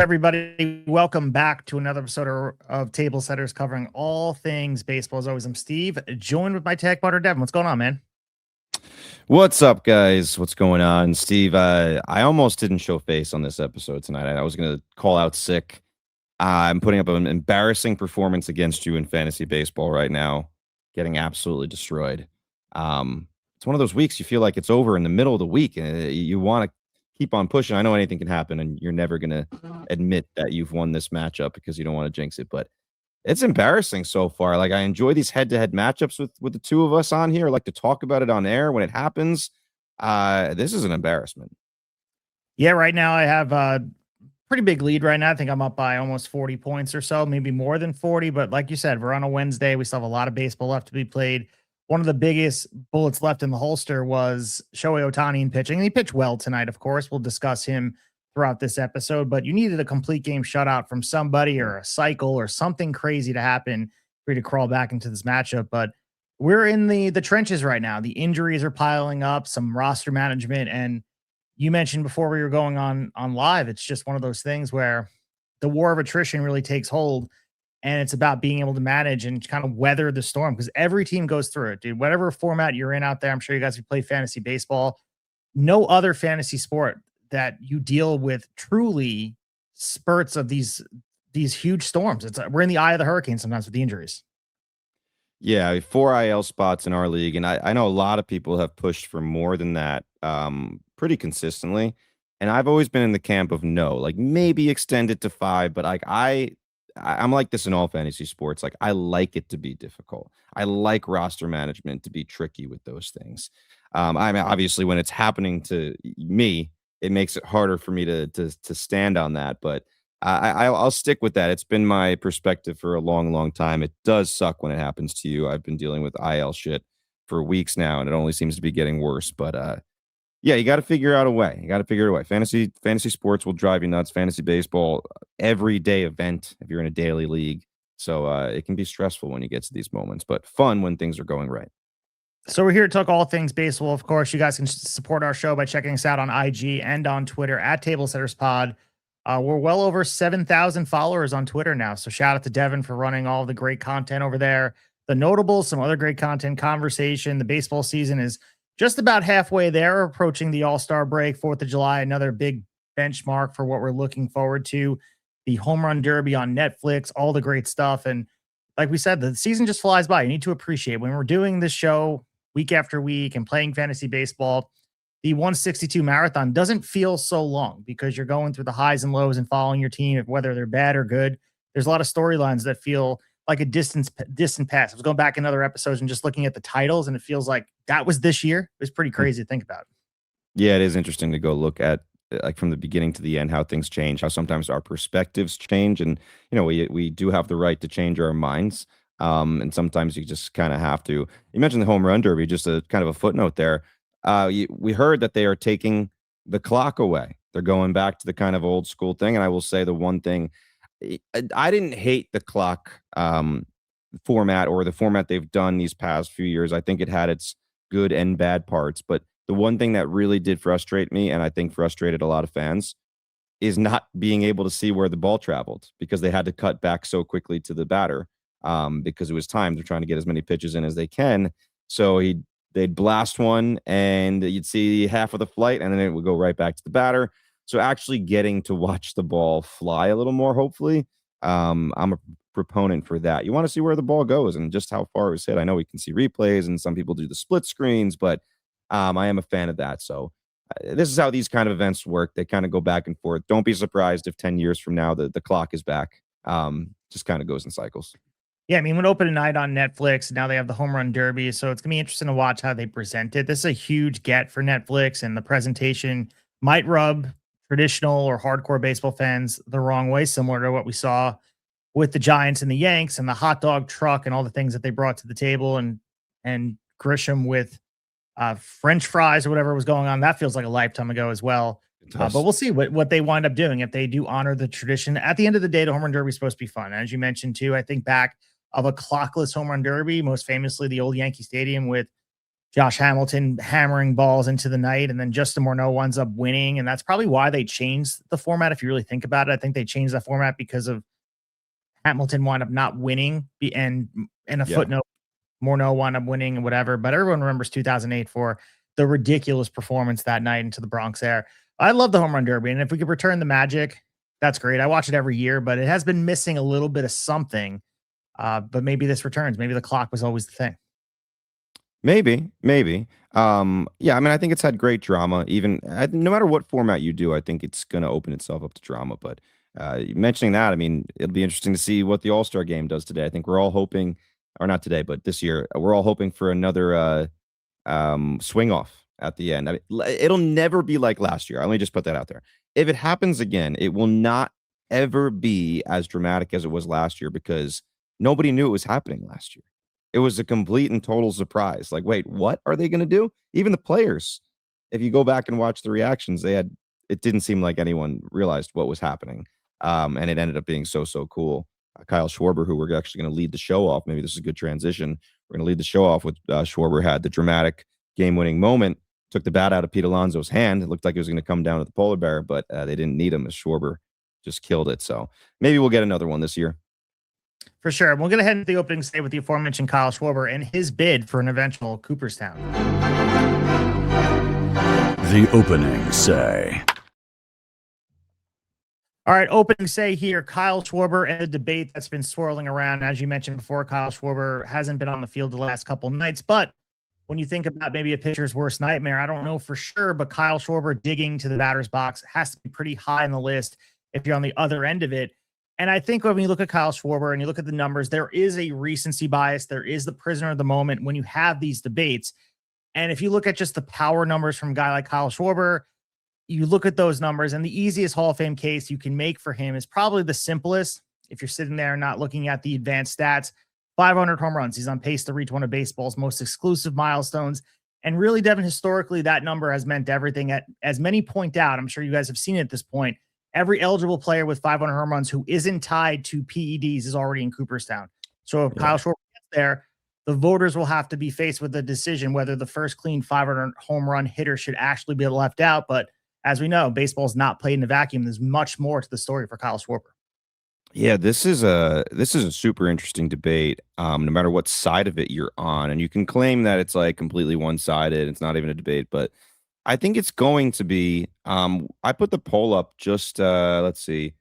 Everybody, welcome back to another episode of Table Setters covering all things baseball. As always, I'm Steve, joined with my tech partner, Devin. What's going on, man? What's up, guys? What's going on? Steve, I almost didn't show face on this episode tonight. I was going to call out sick. I'm putting up an embarrassing performance against you in fantasy baseball right now, getting absolutely destroyed. It's one of those weeks you feel like it's over in the middle of the week, and you want to keep on pushing. I know anything can happen, and you're never going to admit that you've won this matchup because you don't want to jinx it, but it's embarrassing so far. Like, I enjoy these head-to-head matchups with the two of us on here. I like to talk about it on air when it happens. This is an embarrassment. Yeah, right now I have a pretty big lead right now. I think I'm up by almost 40 points or so, maybe more than 40. But like you said, we're on a Wednesday. We still have a lot of baseball left to be played. One of the biggest bullets left in the holster was Shohei Ohtani in pitching. And he pitched well tonight, of course. We'll discuss him throughout this episode, but you needed a complete game shutout from somebody or a cycle or something crazy to happen for you to crawl back into this matchup. But we're in the trenches right now. The injuries are piling up, some roster management, and you mentioned before we were going on live, it's just one of those things where the war of attrition really takes hold, and it's about being able to manage and kind of weather the storm because every team goes through it, dude. Whatever format you're in out there, I'm sure you guys who play fantasy baseball, no other fantasy sport that you deal with truly spurts of these huge storms. We're in the eye of the hurricane sometimes with the injuries. Yeah, 4 IL spots in our league, and I know a lot of people have pushed for more than that pretty consistently. And I've always been in the camp of no, like maybe extend it to 5, but like I'm like this in all fantasy sports. Like, I like it to be difficult. I like roster management to be tricky with those things. I mean, obviously, when it's happening to me, it makes it harder for me to stand on that. But I'll stick with that. It's been my perspective for a long, long time. It does suck when it happens to you. I've been dealing with IL shit for weeks now, and it only seems to be getting worse. But yeah, you got to figure out a way. You got to figure it away. Fantasy sports will drive you nuts. Fantasy baseball, everyday event if you're in a daily league. So it can be stressful when you get to these moments, but fun when things are going right. So we're here to talk all things baseball. Of course, you guys can support our show by checking us out on IG and on Twitter at Tablesetters We're well over 7,000 followers on Twitter now. So shout out to Devin for running all the great content over there. The notables, some other great content, conversation. The baseball season is just about halfway there, approaching the All-Star break, 4th of July, another big benchmark for what we're looking forward to. The Home Run Derby on Netflix, all the great stuff. And like we said, the season just flies by. You need to appreciate when we're doing this show week after week and playing fantasy baseball. The 162 marathon doesn't feel so long because you're going through the highs and lows and following your team, whether they're bad or good. There's a lot of storylines that feel like a distant past. I was going back in other episodes and just looking at the titles, and it feels like that was this year. It was pretty crazy to think about. Yeah, it is interesting to go look at like from the beginning to the end how things change, how sometimes our perspectives change, and we do have the right to change our minds. And sometimes you just kind of have to. You mentioned the home run derby, just a kind of a footnote there. We heard that they are taking the clock away. They're going back to the kind of old school thing. And I will say the one thing, I didn't hate the clock format or the format they've done these past few years. I think it had its good and bad parts. But the one thing that really did frustrate me, and I think frustrated a lot of fans, is not being able to see where the ball traveled because they had to cut back so quickly to the batter because it was time. They're trying to get as many pitches in as they can. So they'd blast one and you'd see half of the flight and then it would go right back to the batter. So actually getting to watch the ball fly a little more, hopefully, I'm a proponent for that. You want to see where the ball goes and just how far it was hit. I know we can see replays and some people do the split screens, but I am a fan of that. So this is how these kind of events work. They kind of go back and forth. Don't be surprised if 10 years from now the clock is back. Just kind of goes in cycles. Yeah, I mean, when open night on Netflix, now they have the home run derby. So it's going to be interesting to watch how they present it. This is a huge get for Netflix, and the presentation might rub traditional or hardcore baseball fans the wrong way, similar to what we saw with the Giants and the Yanks and the hot dog truck and all the things that they brought to the table, and Grisham with French fries or whatever was going on. That feels like a lifetime ago as well. But we'll see what they wind up doing if they do honor the tradition. At the end of the day, the home run derby is supposed to be fun. As you mentioned too, I think back of a clockless home run derby, most famously the old Yankee Stadium with Josh Hamilton hammering balls into the night, and then Justin Morneau winds up winning. And that's probably why they changed the format. If you really think about it, I think they changed the format because of Hamilton wound up not winning, and in a footnote, Morneau wound up winning and whatever. But everyone remembers 2008 for the ridiculous performance that night into the Bronx Air. I love the home run derby, and if we could return the magic, that's great. I watch it every year, but it has been missing a little bit of something. But maybe this returns. Maybe the clock was always the thing. Maybe. Yeah, I mean, I think it's had great drama. Even no matter what format you do, I think it's going to open itself up to drama. But mentioning that, I mean, it'll be interesting to see what the All-Star game does today. I think we're all hoping, or not today, but this year, we're all hoping for another swing off at the end. I mean, it'll never be like last year. Let me just put that out there. If it happens again, it will not ever be as dramatic as it was last year because nobody knew it was happening last year. It was a complete and total surprise. Like, wait, what are they going to do? Even the players, if you go back and watch the reactions, it didn't seem like anyone realized what was happening. And it ended up being so cool. Kyle Schwarber, who we're actually going to lead the show off. Maybe this is a good transition. We're going to lead the show off with Schwarber had the dramatic game-winning moment, took the bat out of Pete Alonso's hand. It looked like it was going to come down to the polar bear, but they didn't need him as Schwarber just killed it. So maybe we'll get another one this year. For sure. We'll get ahead into the opening day with the aforementioned Kyle Schwarber and his bid for an eventual Cooperstown. The opening say. All right, opening say here, Kyle Schwarber and the debate that's been swirling around. As you mentioned before, Kyle Schwarber hasn't been on the field the last couple of nights, but when you think about maybe a pitcher's worst nightmare, I don't know for sure, but Kyle Schwarber digging to the batter's box has to be pretty high on the list if you're on the other end of it. And I think when you look at Kyle Schwarber and you look at the numbers, there is a recency bias. There is the prisoner of the moment when you have these debates. And if you look at just the power numbers from a guy like Kyle Schwarber, you look at those numbers, and the easiest Hall of Fame case you can make for him is probably the simplest. If you're sitting there not looking at the advanced stats, 500 home runs. He's on pace to reach one of baseball's most exclusive milestones. And really, Devin, historically, that number has meant everything. As many point out, I'm sure you guys have seen it at this point, every eligible player with 500 home runs who isn't tied to PEDs is already in Cooperstown. So if Kyle Schwarber gets there, the voters will have to be faced with a decision whether the first clean 500 home run hitter should actually be left out. But as we know, baseball's not played in a vacuum. There's much more to the story for Kyle Schwarber. Yeah, this is a super interesting debate. No matter what side of it you're on, and you can claim that it's like completely one-sided. It's not even a debate, but I think it's going to be. I put the poll up just let's see,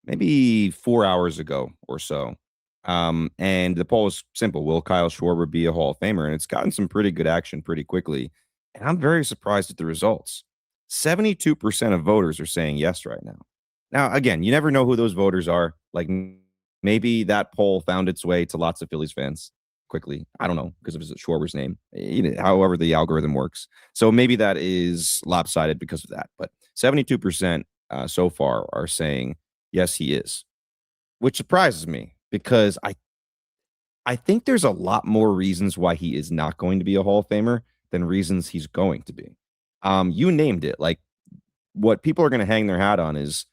maybe 4 hours ago or so. And the poll is simple: will Kyle Schwarber be a Hall of Famer? And it's gotten some pretty good action pretty quickly. And I'm very surprised at the results. 72% of voters are saying yes right now. Now, again, you never know who those voters are. Like maybe that poll found its way to lots of Phillies fans quickly. I don't know, because of Schwarber's name, however the algorithm works. So maybe that is lopsided because of that. But 72% so far are saying, yes, he is, which surprises me because I think there's a lot more reasons why he is not going to be a Hall of Famer than reasons he's going to be. You named it. Like what people are going to hang their hat on is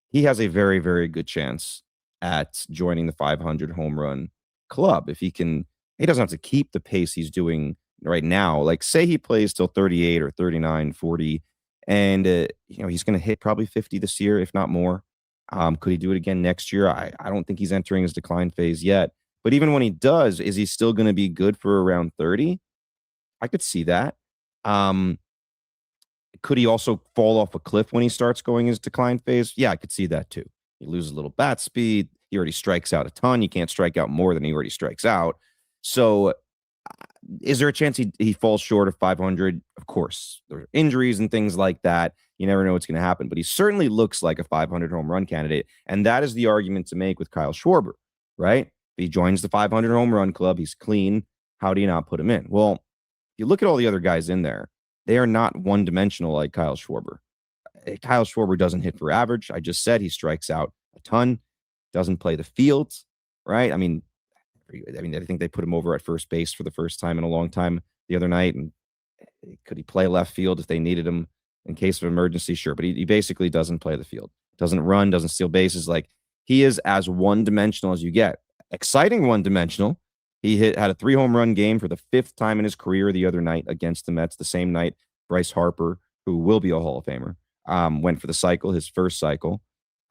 he has a very, very good chance at joining the 500 home run club. If he doesn't have to keep the pace he's doing right now. Like say he plays till 38 or 39, 40, and he's going to hit probably 50 this year, if not more. Could he do it again next year? I don't think he's entering his decline phase yet. But even when he does, is he still going to be good for around 30? I could see that. Could he also fall off a cliff when he starts going his decline phase? Yeah, I could see that too. He loses a little bat speed. He already strikes out a ton. You can't strike out more than he already strikes out. So is there a chance he falls short of 500? Of course. There are injuries and things like that. You never know what's going to happen. But he certainly looks like a 500 home run candidate. And that is the argument to make with Kyle Schwarber, right? If he joins the 500 home run club, he's clean. How do you not put him in? Well, if you look at all the other guys in there, they are not one-dimensional like Kyle Schwarber. Kyle Schwarber doesn't hit for average. I just said he strikes out a ton, doesn't play the field, right? I mean, I think they put him over at first base for the first time in a long time the other night. And could he play left field if they needed him in case of emergency? Sure, but he basically doesn't play the field. Doesn't run, doesn't steal bases. Like he is as one-dimensional as you get. Exciting one-dimensional. He had a 3 home run game for the 5th time in his career the other night against the Mets. The same night, Bryce Harper, who will be a Hall of Famer, went for the cycle, his first cycle.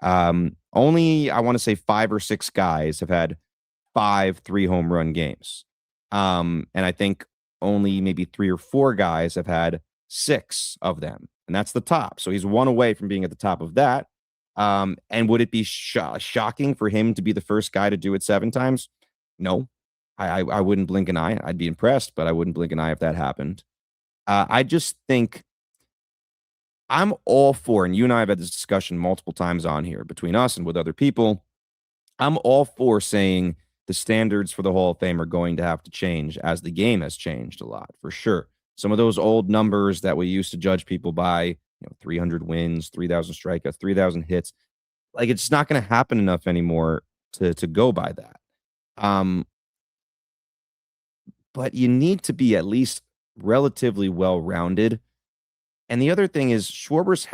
Only, I want to say 5 or 6 guys have had 5 3 home run games. And I think only maybe 3 or 4 guys have had 6 of them. And that's the top. So he's 1 away from being at the top of that. And would it be shocking for him to be the first guy to do it 7 times? No. I wouldn't blink an eye. I'd be impressed, but I wouldn't blink an eye if that happened. I just think I'm all for, and you and I have had this discussion multiple times on here between us and with other people. I'm all for saying the standards for the Hall of Fame are going to have to change as the game has changed a lot, for sure. Some of those old numbers that we used to judge people by, 300 wins, 3,000 strikeouts, 3,000 hits, like it's not going to happen enough anymore to go by that. But you need to be at least relatively well-rounded. And the other thing is Schwarber's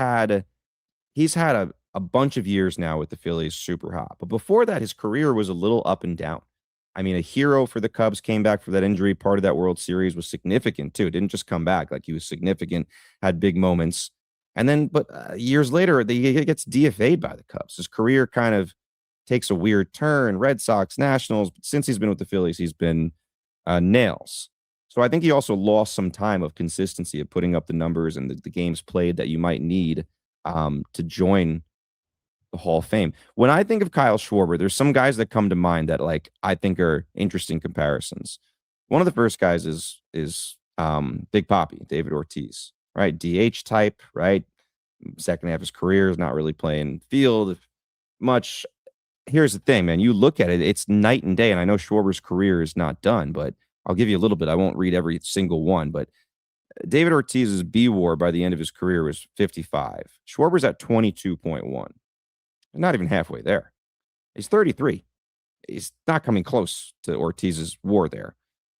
he's had a bunch of years now with the Phillies super hot. But before that, his career was a little up and down. I mean, a hero for the Cubs, came back for that injury. Part of that World Series was significant too. It didn't just come back. Like, he was significant, had big moments. And then, but years later, he gets DFA'd by the Cubs. His career kind of takes a weird turn. Red Sox, Nationals. But since he's been with the Phillies, he's been nails. So I think he also lost some time of consistency of putting up the numbers and the games played that you might need to join the Hall of Fame. When I think of Kyle Schwarber, there's some guys that come to mind that, like, I think are interesting comparisons. One of the first guys is Big Papi, David Ortiz, right? DH type, right? Second half of his career is not really playing field much. Here's the thing, man. You look at it, it's night and day. And I know Schwarber's career is not done, but I'll give you a little bit. I won't read every single one, but David Ortiz's B WAR by the end of his career was 55. Schwarber's at 22.1. Not even halfway there. He's 33. He's not coming close to Ortiz's WAR there.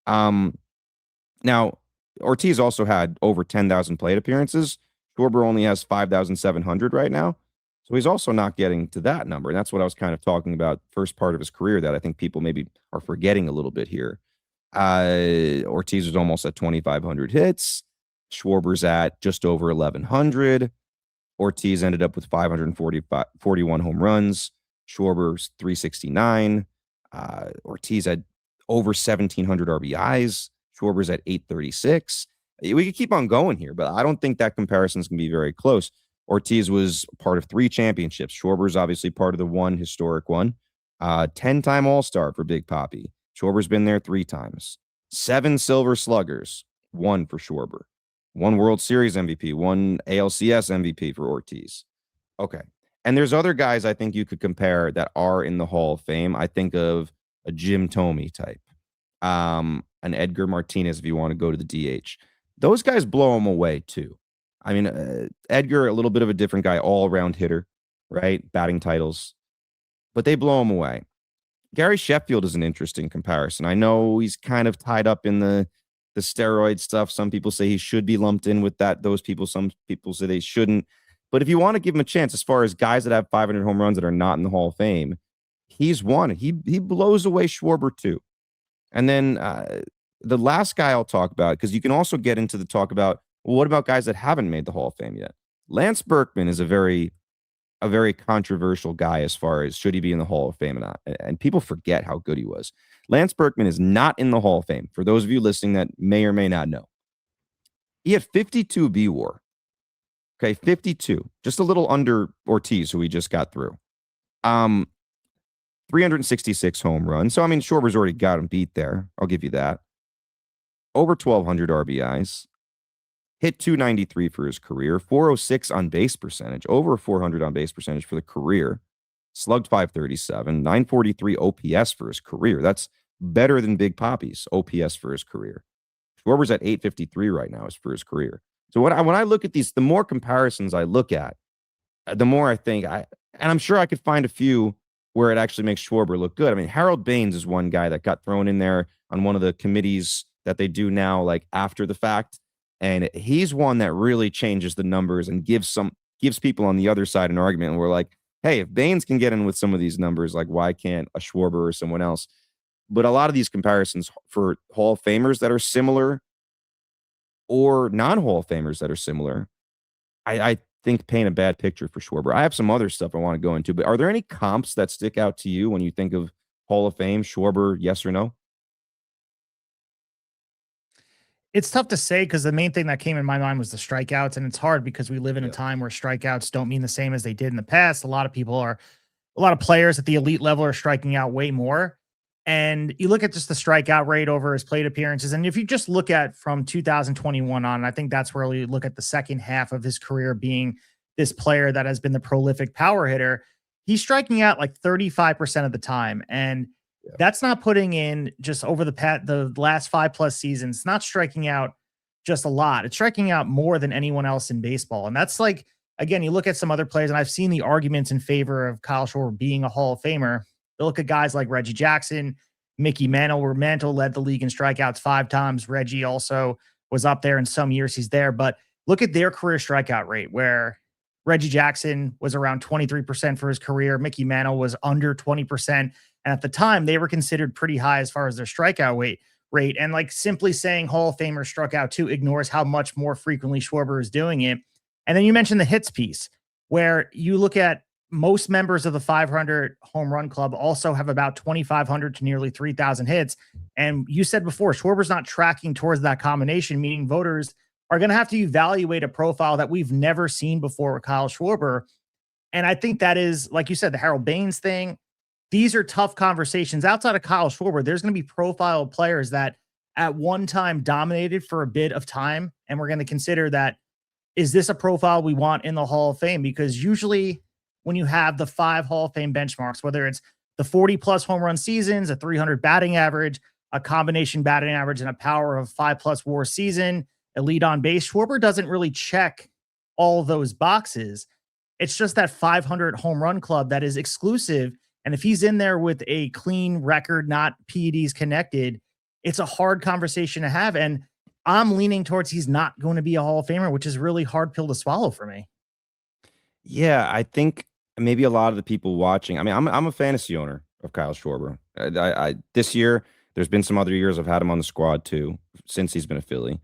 Now, Ortiz also had over 10,000 plate appearances. Schwarber only has 5,700 right now. So he's also not getting to that number. And that's what I was kind of talking about first part of his career that I think people maybe are forgetting a little bit here. Ortiz was almost at 2,500 hits. Schwarber's at just over 1,100. Ortiz ended up with 541 home runs. Schwarber's 369. Ortiz had over 1,700 RBIs. Schwarber's at 836. We could keep on going here, but I don't think that comparison is going to be very close. Ortiz was part of 3 championships. Schwarber's obviously part of the one historic one. 10-time All-Star for Big Papi. Schwarber's been there 3 times. 7 Silver Sluggers, 1 for Schwarber. 1 World Series MVP, 1 ALCS MVP for Ortiz. Okay. And there's other guys I think you could compare that are in the Hall of Fame. I think of a Jim Thome type, an Edgar Martinez if you want to go to the DH. Those guys blow them away too. I mean, Edgar, a little bit of a different guy, all-around hitter, right? Batting titles. But they blow him away. Gary Sheffield is an interesting comparison. I know he's kind of tied up in the steroid stuff. Some people say he should be lumped in with that. Those people, some people say they shouldn't. But if you want to give him a chance, as far as guys that have 500 home runs that are not in the Hall of Fame, he's one. He blows away Schwarber too. And then the last guy I'll talk about, because you can also get into the talk about, well, what about guys that haven't made the Hall of Fame yet? Lance Berkman is a very controversial guy as far as should he be in the Hall of Fame or not. And people forget how good he was. Lance Berkman is not in the Hall of Fame. For those of you listening that may or may not know, he had 52 B WAR. Okay, 52. Just a little under Ortiz, who we just got through. 366 home runs. So, I mean, Schwarber's already got him beat there. I'll give you that. Over 1,200 RBIs. Hit 293 for his career. 406 on base percentage. Over 400 on base percentage for the career. Slugged 537. 943 OPS for his career. That's better than Big Papi's OPS for his career. Schwarber's at 853 right now is for his career. So when I look at these, the more comparisons I look at, the more I think, and I'm sure I could find a few where it actually makes Schwarber look good. I mean, Harold Baines is one guy that got thrown in there on one of the committees that they do now, like after the fact. And he's one that really changes the numbers and gives people on the other side an argument. And we're like, hey, if Baines can get in with some of these numbers, like why can't a Schwarber or someone else? But a lot of these comparisons for Hall of Famers that are similar or non-Hall of Famers that are similar, I think paint a bad picture for Schwarber. I have some other stuff I want to go into, but are there any comps that stick out to you when you think of Hall of Fame, Schwarber, yes or no? It's tough to say because the main thing that came in my mind was the strikeouts, and it's hard because we live in a Yeah. time where strikeouts don't mean the same as they did in the past. A lot of players at the elite level are striking out way more. And you look at just the strikeout rate over his plate appearances. And if you just look at from 2021 on, I think that's where you look at the second half of his career being this player that has been the prolific power hitter. He's striking out like 35% of the time. And that's not putting in just over the last 5+ seasons, it's not striking out just a lot. It's striking out more than anyone else in baseball. And that's like, again, you look at some other players, and I've seen the arguments in favor of Kyle Schwarber being a Hall of Famer. You look at guys like Reggie Jackson, Mickey Mantle, where Mantle led the league in strikeouts 5 times. Reggie also was up there in some years he's there. But look at their career strikeout rate, where Reggie Jackson was around 23% for his career. Mickey Mantle was under 20%. And at the time, they were considered pretty high as far as their strikeout rate. And like simply saying Hall of Famer struck out too ignores how much more frequently Schwarber is doing it. And then you mentioned the hits piece, where you look at most members of the 500 home run club also have about 2,500 to nearly 3,000 hits. And you said before, Schwarber's not tracking towards that combination, meaning voters are going to have to evaluate a profile that we've never seen before with Kyle Schwarber. And I think that is, like you said, the Harold Baines thing. These are tough conversations. Outside of Kyle Schwarber, there's going to be profile players that at one time dominated for a bit of time. And we're going to consider that, is this a profile we want in the Hall of Fame? Because usually when you have the 5 Hall of Fame benchmarks, whether it's the 40+ home run seasons, a 300 batting average, a combination batting average, and a power of 5+ WAR season, a lead on base, Schwarber doesn't really check all those boxes. It's just that 500 home run club that is exclusive. And if he's in there with a clean record, not PEDs connected, it's a hard conversation to have. And I'm leaning towards he's not going to be a Hall of Famer, which is really hard pill to swallow for me. Yeah, I think maybe a lot of the people watching. I mean, I'm a fantasy owner of Kyle Schwarber. I this year, there's been some other years I've had him on the squad too since he's been a Philly.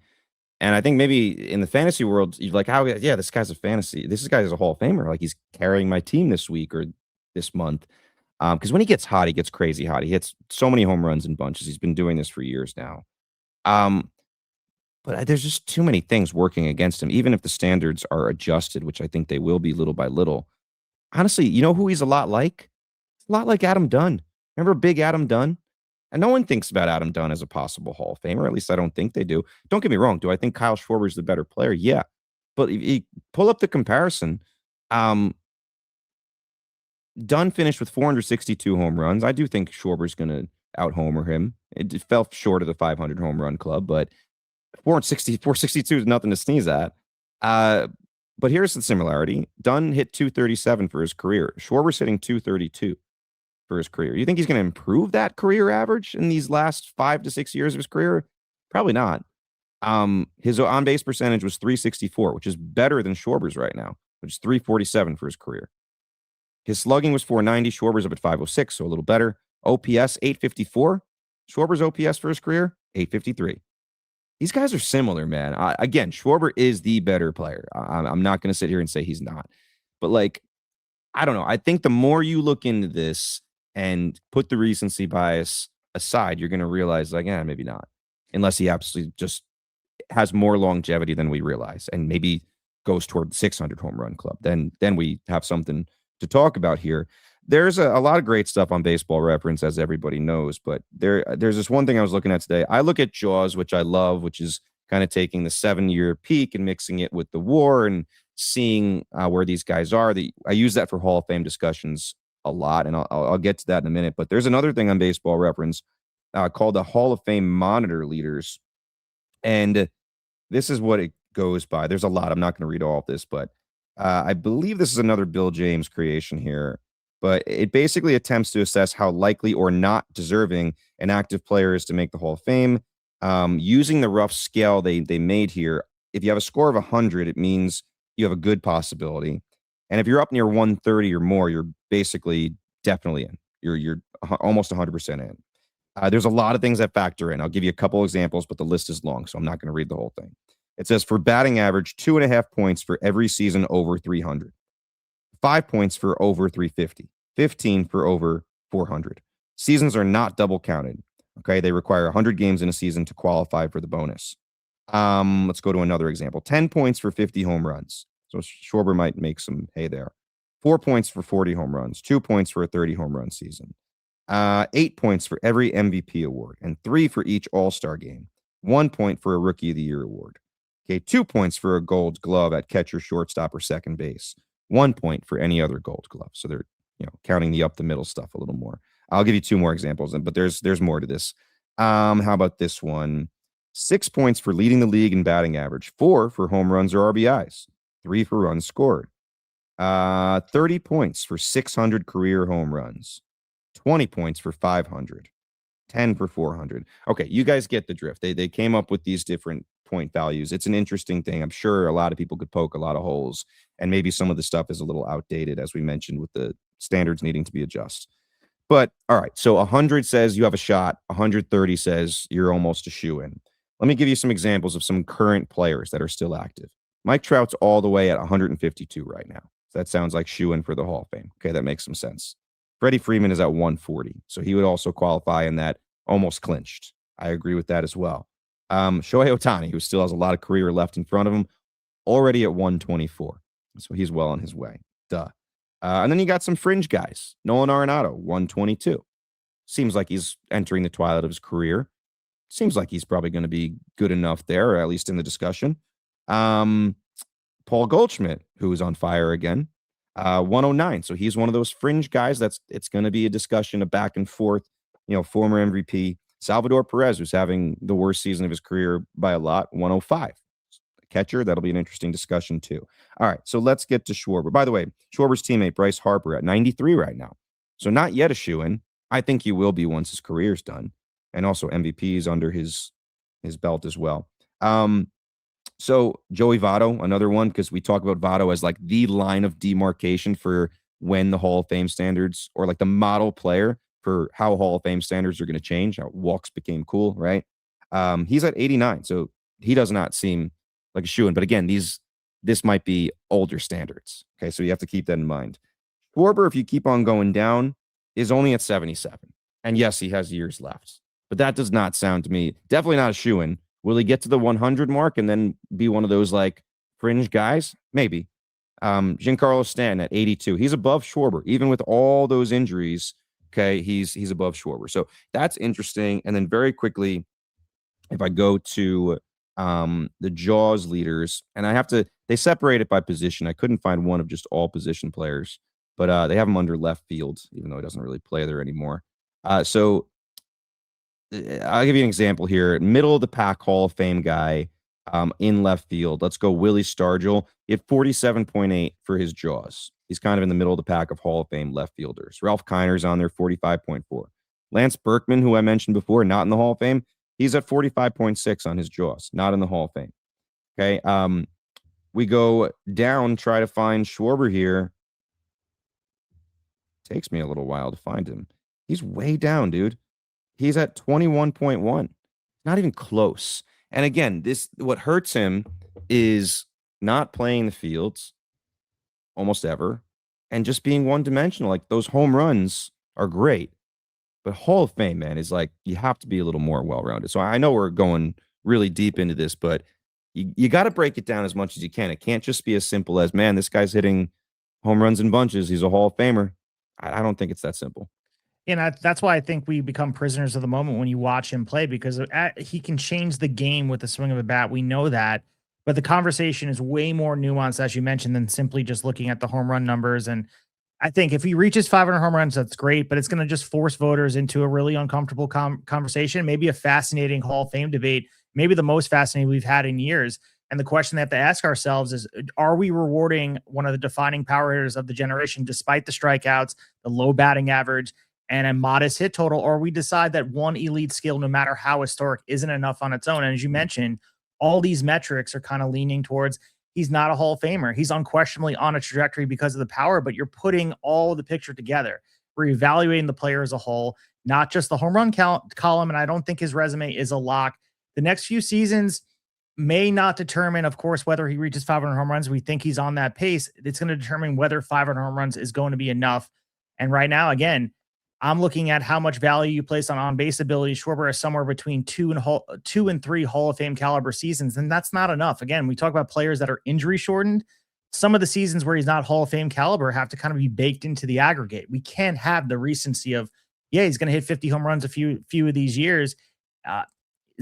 And I think maybe in the fantasy world, you're like, how? Yeah, this guy's a fantasy. This guy is a Hall of Famer. Like he's carrying my team this week or this month. Because when he gets hot, he gets crazy hot. He hits so many home runs in bunches. He's been doing this for years now. But there's just too many things working against him, even if the standards are adjusted, which I think they will be little by little. Honestly, you know who he's a lot like? A lot like Adam Dunn. Remember big Adam Dunn? And no one thinks about Adam Dunn as a possible Hall of Famer. At least I don't think they do. Don't get me wrong. Do I think Kyle Schwarber is the better player? Yeah. But if you pull up the comparison, Dunn finished with 462 home runs. I do think Schwarber's going to out-homer him. It fell short of the 500 home run club, but 462 is nothing to sneeze at. But here's the similarity. Dunn hit 237 for his career. Schwarber's hitting 232 for his career. You think he's going to improve that career average in these last 5 to 6 years of his career? Probably not. His on-base percentage was 364, which is better than Schwarber's right now, which is 347 for his career. His slugging was 490. Schwarber's up at 506, so a little better. OPS, 854. Schwarber's OPS for his career, 853. These guys are similar, man. Again, Schwarber is the better player. I'm not going to sit here and say he's not. But, like, I don't know. I think the more you look into this and put the recency bias aside, you're going to realize, like, maybe not. Unless he absolutely just has more longevity than we realize and maybe goes toward the 600 home run club. Then we have something to talk about here. There's a lot of great stuff on Baseball Reference, as everybody knows, but there's this one thing I was looking at today. I look at Jaws, which I love, which is kind of taking the 7-year peak and mixing it with the WAR and seeing where these guys are. I use that for Hall of Fame discussions a lot, and I'll get to that in a minute. But there's another thing on Baseball Reference called the Hall of Fame Monitor Leaders, and this is what it goes by. There's a lot. I'm not going to read all of this, but I believe this is another Bill James creation here. But it basically attempts to assess how likely or not deserving an active player is to make the Hall of Fame. Using the rough scale they made here, if you have a score of 100, it means you have a good possibility. And if you're up near 130 or more, you're basically definitely in. You're almost 100% in. There's a lot of things that factor in. I'll give you a couple examples, but the list is long, so I'm not going to read the whole thing. It says for batting average, 2.5 points for every season over 300, 5 points for over 350, 15 for over 400. Seasons are not double counted. Okay, they require 100 games in a season to qualify for the bonus. Let's go to another example. 10 points for 50 home runs. So Schwarber might make some hay there. 4 points for 40 home runs, 2 points for a 30 home run season. 8 points for every MVP award, and 3 for each All-Star game. 1 point for a Rookie of the Year award. Okay, 2 points for a Gold Glove at catcher, shortstop, or second base. 1 point for any other Gold Glove. So they're counting the up the middle stuff a little more. I'll give you 2 more examples, but there's more to this. How about this one? 6 points for leading the league in batting average. 4 for home runs or RBIs. 3 for runs scored. 30 points for 600 career home runs. 20 points for 500. 10 for 400. Okay, you guys get the drift. They came up with these different point values. It's an interesting thing. I'm sure a lot of people could poke a lot of holes, and maybe some of the stuff is a little outdated, as we mentioned, with the standards needing to be adjusted. But all right, so 100 says you have a shot. 130 says you're almost a shoo-in. Let me give you some examples of some current players that are still active. Mike Trout's all the way at 152 right now. So that sounds like shoo-in for the Hall of Fame. Okay, that makes some sense. Freddie Freeman is at 140, so he would also qualify in that almost clinched. I agree with that as well. Shohei Ohtani, who still has a lot of career left in front of him, already at 124, so he's well on his way. Duh. And then you got some fringe guys. Nolan Arenado, 122. Seems like he's entering the twilight of his career. Seems like he's probably going to be good enough there, or at least in the discussion. Paul Goldschmidt, who is on fire again, 109. So he's one of those fringe guys it's going to be a discussion, a back and forth, former MVP. Salvador Perez, who's having the worst season of his career by a lot, 105. Catcher, that'll be an interesting discussion too. All right, so let's get to Schwarber. By the way, Schwarber's teammate Bryce Harper at 93 right now. So not yet a shoo-in. I think he will be once his career's done. And also MVPs under his belt as well. So Joey Votto, another one, because we talk about Votto as like the line of demarcation for when the Hall of Fame standards, or like the model player for how Hall of Fame standards are going to change, how walks became cool, right? He's at 89, so he does not seem like a shoo-in. But again, this might be older standards. Okay, so you have to keep that in mind. Schwarber, if you keep on going down, is only at 77. And yes, he has years left. But that does not sound to me, definitely not a shoo-in. Will he get to the 100 mark and then be one of those like fringe guys? Maybe. Giancarlo Stanton at 82. He's above Schwarber, even with all those injuries. Okay, he's above Schwarber. So that's interesting. And then very quickly, if I go to the Jaws leaders, and they separate it by position. I couldn't find one of just all position players, but they have him under left field, even though he doesn't really play there anymore. So I'll give you an example here. Middle of the pack Hall of Fame guy in left field. Let's go Willie Stargell. He had 47.8 for his Jaws. He's kind of in the middle of the pack of Hall of Fame left fielders. Ralph Kiner's on there, 45.4. Lance Berkman, who I mentioned before, not in the Hall of Fame. He's at 45.6 on his Jaws, not in the Hall of Fame. Okay. We go down, try to find Schwarber here. Takes me a little while to find him. He's way down, dude. He's at 21.1. Not even close. And again, what hurts him is not playing the fields almost ever and just being one-dimensional. Like, those home runs are great, but Hall of Fame, man, is like, you have to be a little more well-rounded. So I know we're going really deep into this, but you got to break it down as much as you can. It can't just be as simple as, man, this guy's hitting home runs in bunches. He's a Hall of Famer. I don't think it's that simple. And that's why I think we become prisoners of the moment when you watch him play, because he can change the game with the swing of a bat. We know that. But the conversation is way more nuanced, as you mentioned, than simply just looking at the home run numbers. And I think if he reaches 500 home runs, that's great, but it's going to just force voters into a really uncomfortable conversation, maybe a fascinating Hall of Fame debate, maybe the most fascinating we've had in years. And the question they have to ask ourselves is, are we rewarding one of the defining power hitters of the generation, despite the strikeouts, the low batting average, and a modest hit total, or we decide that one elite skill, no matter how historic, isn't enough on its own? And as you mentioned, all these metrics are kind of leaning towards he's not a Hall of Famer. He's unquestionably on a trajectory because of the power, but you're putting all the picture together. We're evaluating the player as a whole, not just the home run column. And I don't think his resume is a lock. The next few seasons may not determine, of course, whether he reaches 500 home runs. We think he's on that pace. It's going to determine whether 500 home runs is going to be enough. And right now, again, I'm looking at how much value you place on base ability. Schwarber is somewhere between 2 and 3 Hall of Fame caliber seasons, and that's not enough. Again, we talk about players that are injury shortened. Some of the seasons where he's not Hall of Fame caliber have to kind of be baked into the aggregate. We can't have the recency of, yeah, he's going to hit 50 home runs a few of these years.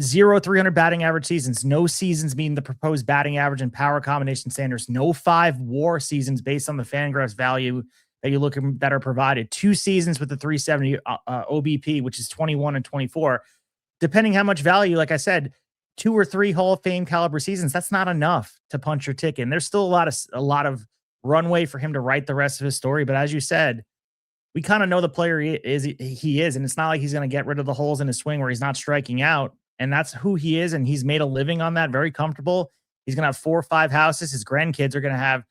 0 300 batting average seasons, no seasons meeting the proposed batting average and power combination standards, no 5 WAR seasons based on the Fangraphs value that you look at that are provided, 2 seasons with the 370 OBP, which is 21 and 24. Depending how much value, like I said, 2 or 3 Hall of Fame caliber seasons, that's not enough to punch your ticket. And there's still a lot of runway for him to write the rest of his story. But as you said, we kind of know the player he is, and it's not like he's going to get rid of the holes in his swing where he's not striking out. And that's who he is, and he's made a living on that, very comfortable. He's going to have 4 or 5 houses. His grandkids are going to have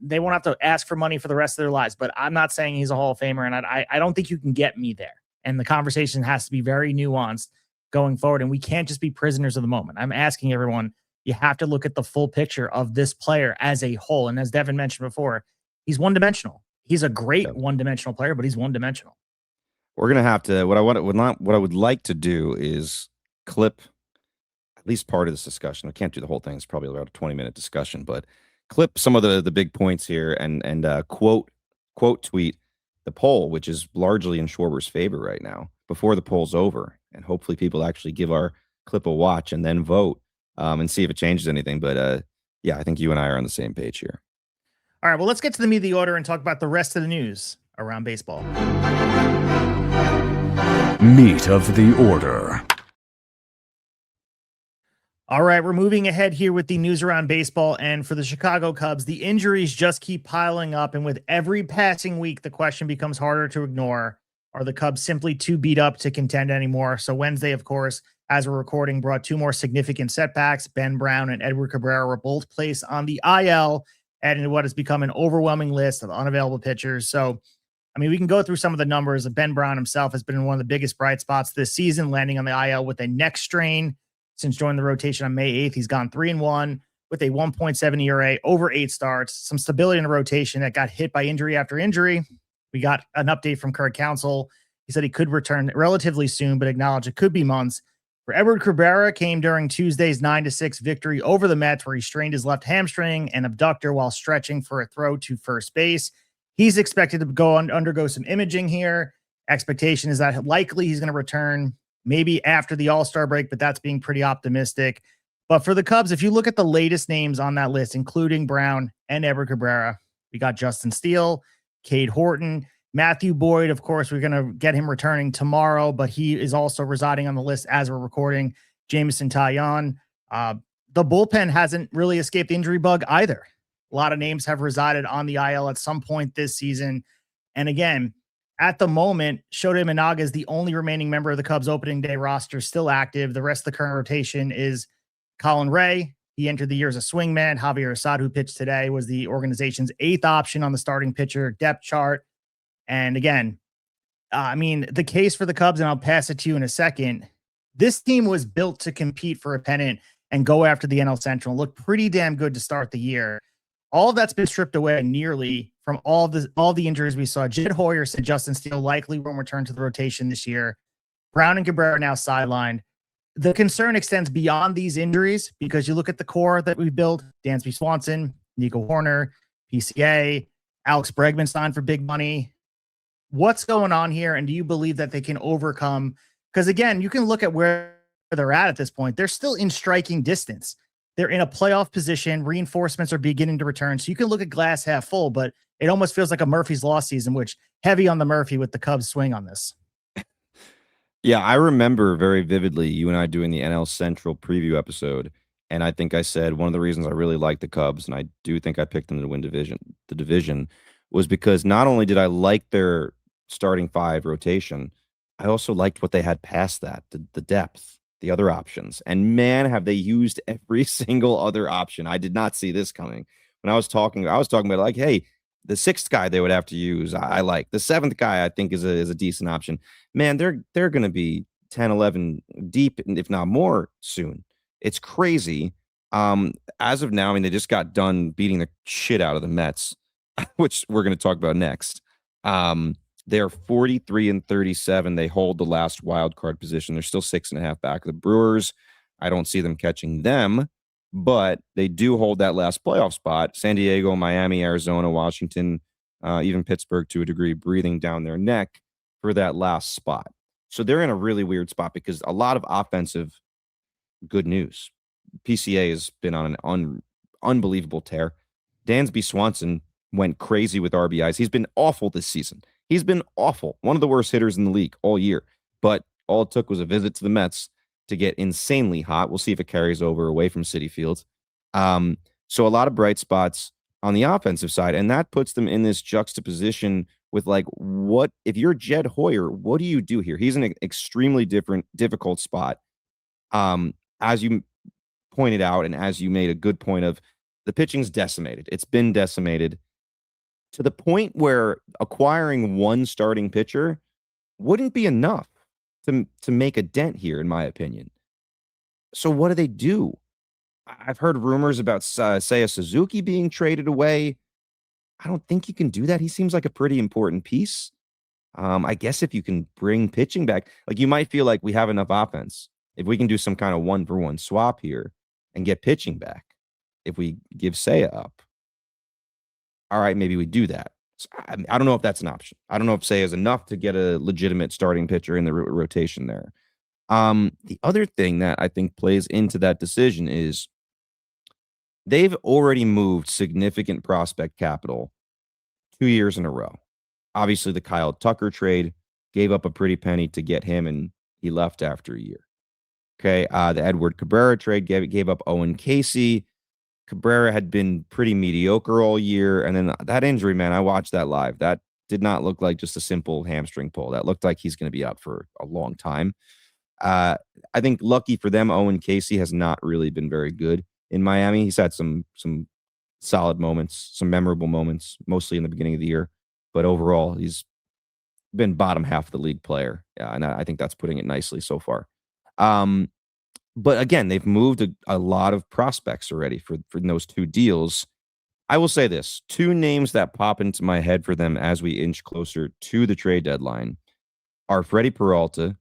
they won't have to ask for money for the rest of their lives. But I'm not saying he's a Hall of Famer, and I don't think you can get me there. And the conversation has to be very nuanced going forward, and we can't just be prisoners of the moment. I'm asking everyone, you have to look at the full picture of this player as a whole. And as Devin mentioned before, he's one-dimensional. He's a great one-dimensional player, but he's one-dimensional. We're going to have to, what I would like to do is clip at least part of this discussion. I can't do the whole thing. It's probably about a 20-minute discussion, but clip some of the big points here and quote tweet the poll, which is largely in Schwarber's favor right now, before the poll's over. And hopefully people actually give our clip a watch and then vote and see if it changes anything. But yeah, I think you and I are on the same page here. All right, well, let's get to the meat of the order and talk about the rest of the news around baseball. Meat of the order. All right, we're moving ahead here with the news around baseball. And for the Chicago Cubs, the injuries just keep piling up. And with every passing week, the question becomes harder to ignore. Are the Cubs simply too beat up to contend anymore? So Wednesday, of course, as we're recording, brought 2 more significant setbacks. Ben Brown and Edward Cabrera were both placed on the IL, adding to what has become an overwhelming list of unavailable pitchers. So, I mean, we can go through some of the numbers. Ben Brown himself has been one of the biggest bright spots this season, landing on the IL with a neck strain. Since joining the rotation on May 8th, he's gone 3-1 with a 1.7 ERA, over 8 starts, some stability in the rotation that got hit by injury after injury. We got an update from Kurt Counsell. He said he could return relatively soon, but acknowledged it could be months. For Edward Cabrera, came during Tuesday's 9-6 victory over the Mets, where he strained his left hamstring and abductor while stretching for a throw to first base. He's expected to undergo some imaging here. Expectation is that likely he's going to return maybe after the All-Star break, but that's being pretty optimistic. But for the Cubs, if you look at the latest names on that list, including Brown and Edward Cabrera, we got Justin Steele, Cade Horton, Matthew Boyd. Of course, we're going to get him returning tomorrow, but he is also residing on the list as we're recording. Jameson Taillon. The bullpen hasn't really escaped the injury bug either. A lot of names have resided on the IL at some point this season. And again, at the moment, Shota Imanaga is the only remaining member of the Cubs opening day roster still active. The rest of the current rotation is Colin Ray. He entered the year as a swingman. Javier Assad, who pitched today, was the organization's 8th option on the starting pitcher depth chart. And again, I mean, the case for the Cubs, and I'll pass it to you in a second, this team was built to compete for a pennant and go after the NL Central and look pretty damn good to start the year. All of that's been stripped away nearly from all the injuries we saw. Jed Hoyer said Justin Steele likely won't return to the rotation this year. Brown and Cabrera are now sidelined. The concern extends beyond these injuries because you look at the core that we built: Dansby Swanson, Nico Horner, PCA, Alex Bregman signed for big money. What's going on here? And do you believe that they can overcome? Because again, you can look at where they're at this point. They're still in striking distance. They're in a playoff position. Reinforcements are beginning to return. So you can look at glass half full, but it almost feels like a Murphy's Law season, which heavy on the Murphy with the Cubs swing on this. Yeah, I remember very vividly you and I doing the NL Central preview episode. And I think I said one of the reasons I really like the Cubs, and I do think I picked them to win the division, was because not only did I like their starting 5 rotation, I also liked what they had past that, the depth, the other options. And man, have they used every single other option. I did not see this coming. When I was talking about like, hey, The sixth guy they would have to use, I like. The seventh guy I think is a decent option. Man, they're going to be 10, 11 deep, if not more, soon. It's crazy. As of now, I mean, they just got done beating the shit out of the Mets, which we're going to talk about next. They're 43-37. They hold the last wild card position. They're still 6.5 back. The Brewers, I don't see them catching them, but they do hold that last playoff spot. San Diego, Miami, Arizona, Washington, even Pittsburgh to a degree, breathing down their neck for that last spot. So they're in a really weird spot because a lot of offensive good news. PCA has been on an unbelievable tear. Dansby Swanson went crazy with RBIs. He's been awful this season. He's been awful. One of the worst hitters in the league all year. But all it took was a visit to the Mets to get insanely hot. We'll see if it carries over away from Citi Field. So a lot of bright spots on the offensive side, and that puts them in this juxtaposition with, like, what if you're Jed Hoyer, what do you do here? He's in an extremely difficult spot. As you pointed out, and as you made a good point of, the pitching's decimated. It's been decimated to the point where acquiring one starting pitcher wouldn't be enough to make a dent here, in my opinion. So what do they do? I've heard rumors about Seiya Suzuki being traded away. I don't think you can do that. He seems like a pretty important piece. I guess if you can bring pitching back, like, you might feel like we have enough offense. If we can do some kind of 1-for-1 swap here and get pitching back, if we give Seiya up, all right, maybe we do that. So I don't know if that's an option. I don't know if Seiya is enough to get a legitimate starting pitcher in the rotation there. The other thing that I think plays into that decision is they've already moved significant prospect capital 2 years in a row. Obviously, the Kyle Tucker trade gave up a pretty penny to get him, and he left after a year. Okay, the Edward Cabrera trade gave up Owen Casey. Cabrera had been pretty mediocre all year, and then that injury, man, I watched that live. That did not look like just a simple hamstring pull. That looked like he's going to be out for a long time. I think lucky for them, Owen Casey has not really been very good in Miami. He's had some solid moments, some memorable moments, mostly in the beginning of the year, but overall, he's been bottom half of the league player. Yeah, and I think that's putting it nicely so far. But again, they've moved a lot of prospects already for those two deals. I will say this, two names that pop into my head for them as we inch closer to the trade deadline are Freddie Peralta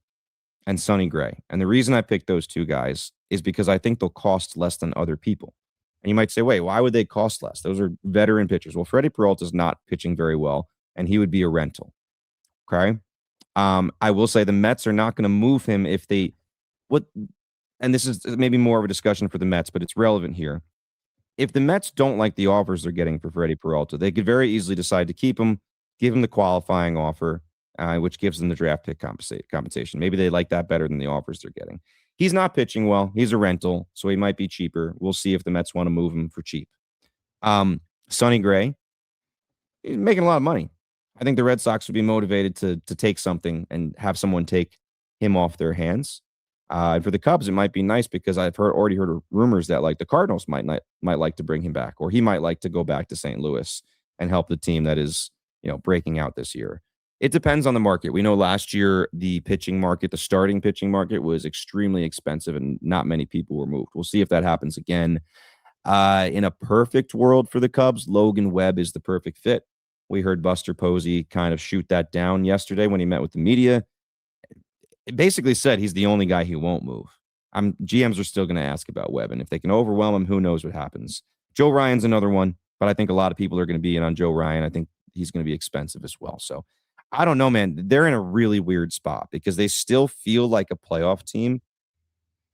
and Sonny Gray. And the reason I picked those two guys is because I think they'll cost less than other people. And you might say, wait, why would they cost less? Those are veteran pitchers. Well, Freddie Peralta is not pitching very well, and he would be a rental. Okay. I will say the Mets are not going to move him if they and this is maybe more of a discussion for the Mets, but it's relevant here. If the Mets don't like the offers they're getting for Freddie Peralta, they could very easily decide to keep him, give him the qualifying offer, which gives them the draft pick compensation. Maybe they like that better than the offers they're getting. He's not pitching well. He's a rental, so he might be cheaper. We'll see if the Mets want to move him for cheap. Sonny Gray, he's making a lot of money. I think the Red Sox would be motivated to take something and have someone take him off their hands. And for the Cubs, it might be nice because I've already heard rumors that, like, the Cardinals might like to bring him back, or he might like to go back to St. Louis and help the team that is, breaking out this year. It depends on the market. We know last year the pitching market, the starting pitching market, was extremely expensive and not many people were moved. We'll see if that happens again. In a perfect world for the Cubs, Logan Webb is the perfect fit. We heard Buster Posey kind of shoot that down yesterday when he met with the media. It basically said he's the only guy who won't move. GMs are still going to ask about Webb, and if they can overwhelm him, who knows what happens. Joe Ryan's another one, but I think a lot of people are going to be in on Joe Ryan. I think he's going to be expensive as well. So I don't know, man. They're in a really weird spot because they still feel like a playoff team,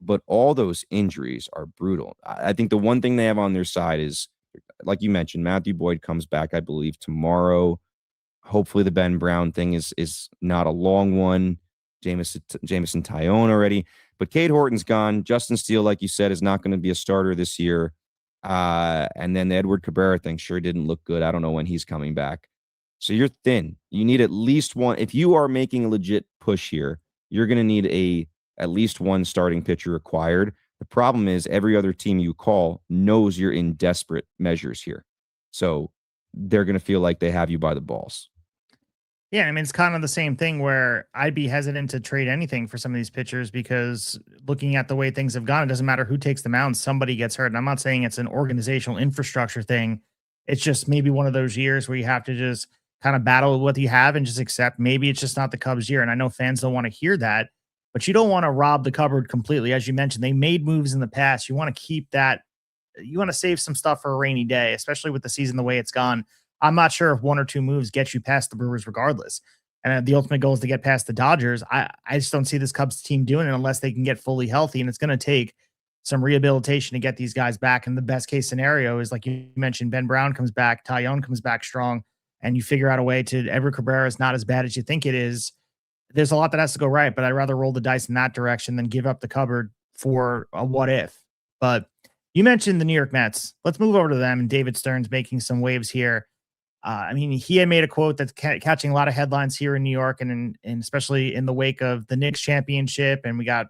but all those injuries are brutal. I think the one thing they have on their side is, like you mentioned, Matthew Boyd comes back, I believe, tomorrow. Hopefully the Ben Brown thing is not a long one. Jameson Taillon already. But Cade Horton's gone. Justin Steele, like you said, is not going to be a starter this year. And then the Edward Cabrera thing sure didn't look good. I don't know when he's coming back. So you're thin. You need at least one. If you are making a legit push here, you're going to need at least one starting pitcher acquired. The problem is every other team you call knows you're in desperate measures here. So they're going to feel like they have you by the balls. Yeah, I mean, it's kind of the same thing where I'd be hesitant to trade anything for some of these pitchers because looking at the way things have gone, it doesn't matter who takes the mound, somebody gets hurt. And I'm not saying it's an organizational infrastructure thing. It's just maybe one of those years where you have to just kind of battle with what you have and just accept maybe it's just not the Cubs' year. And I know fans don't want to hear that, but you don't want to rob the cupboard completely. As you mentioned, they made moves in the past. You want to keep that. You want to save some stuff for a rainy day, especially with the season the way it's gone. I'm not sure if one or two moves get you past the Brewers regardless. And the ultimate goal is to get past the Dodgers. I just don't see this Cubs team doing it unless they can get fully healthy. And it's going to take some rehabilitation to get these guys back. And the best case scenario is, like you mentioned, Ben Brown comes back, Tyone comes back strong, and you figure out a way to Edward Cabrera is not as bad as you think it is. There's a lot that has to go right, but I'd rather roll the dice in that direction than give up the cupboard for a what if. But you mentioned the New York Mets. Let's move over to them. And David Stearns making some waves here. I mean, he had made a quote that's catching a lot of headlines here in New York and especially in the wake of the Knicks championship. And we got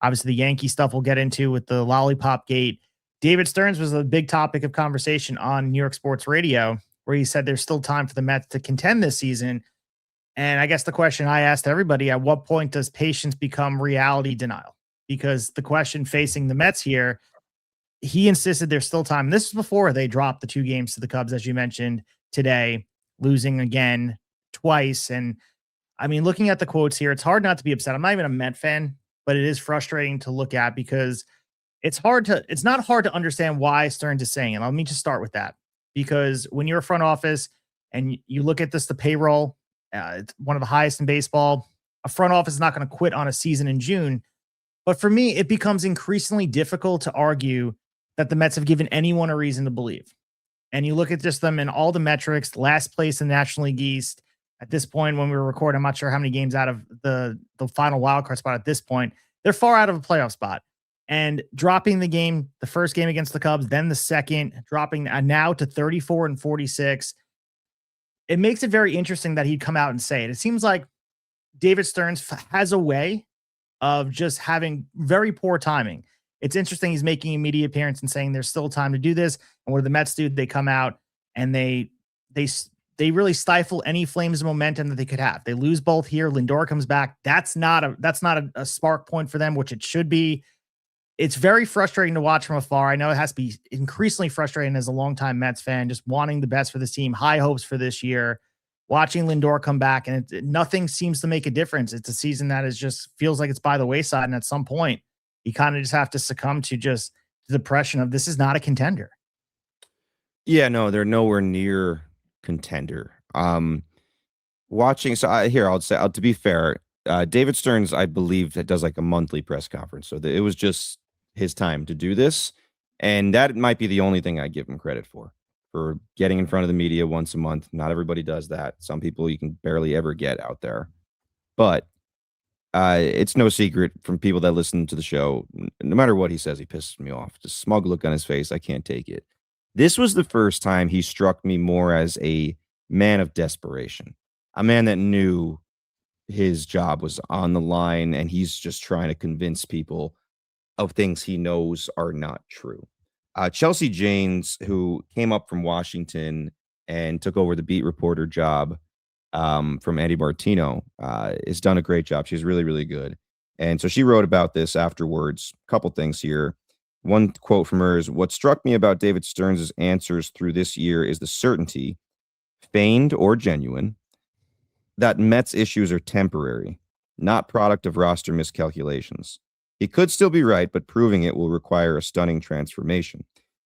obviously the Yankee stuff we'll get into with the Lollipop-Gate. David Stearns was a big topic of conversation on New York sports radio, where he said there's still time for the Mets to contend this season. And I guess the question I asked everybody, at what point does patience become reality denial? Because the question facing the Mets here, he insisted there's still time. This is before they dropped the 2 games to the Cubs, as you mentioned today, losing again twice. And I mean, looking at the quotes here, it's hard not to be upset. I'm not even a Met fan, but it is frustrating to look at because it's not hard to understand why Stearns is saying it. Let me just start with that, because when you're a front office and you look at this, the payroll, it's one of the highest in baseball. A front office is not going to quit on a season in June. But for me, it becomes increasingly difficult to argue that the Mets have given anyone a reason to believe. And you look at just them in all the metrics, last place in the National League East. At this point, when we were recording, I'm not sure how many games out of the final wildcard spot at this point. They're far out of a playoff spot. And dropping the first game against the Cubs, then the second, dropping now to 34-46. It makes it very interesting that he'd come out and say it. It seems like David Stearns has a way of just having very poor timing. It's interesting he's making a media appearance and saying there's still time to do this. And what do the Mets do? They come out and they really stifle any flames of momentum that they could have. They lose both here. Lindor comes back. That's not a spark point for them, which it should be. It's very frustrating to watch from afar. I know it has to be increasingly frustrating as a longtime Mets fan, just wanting the best for this team, high hopes for this year, watching Lindor come back, and nothing seems to make a difference. It's a season that feels like it's by the wayside, and at some point, you kind of just have to succumb to just the depression of this is not a contender. Yeah, no, they're nowhere near contender. Watching, I'll say, to be fair, David Stearns, I believe, that does like a monthly press conference, so it was just his time to do this, and that might be the only thing I give him credit for getting in front of the media once a month. Not everybody does that. Some people you can barely ever get out there, but it's no secret from people that listen to the show, no matter what he says, he pisses me off. Just smug look on his face. I can't take it. This was the first time he struck me more as a man of desperation, a man that knew his job was on the line, and he's just trying to convince people of things he knows are not true. Chelsea Janes, who came up from Washington and took over the beat reporter job from Andy Martino, has done a great job. She's really, really good. And so she wrote about this afterwards. A couple things here. One quote from her is, "What struck me about David Stearns' answers through this year is the certainty, feigned or genuine, that Mets issues are temporary, not product of roster miscalculations. He could still be right, but proving it will require a stunning transformation."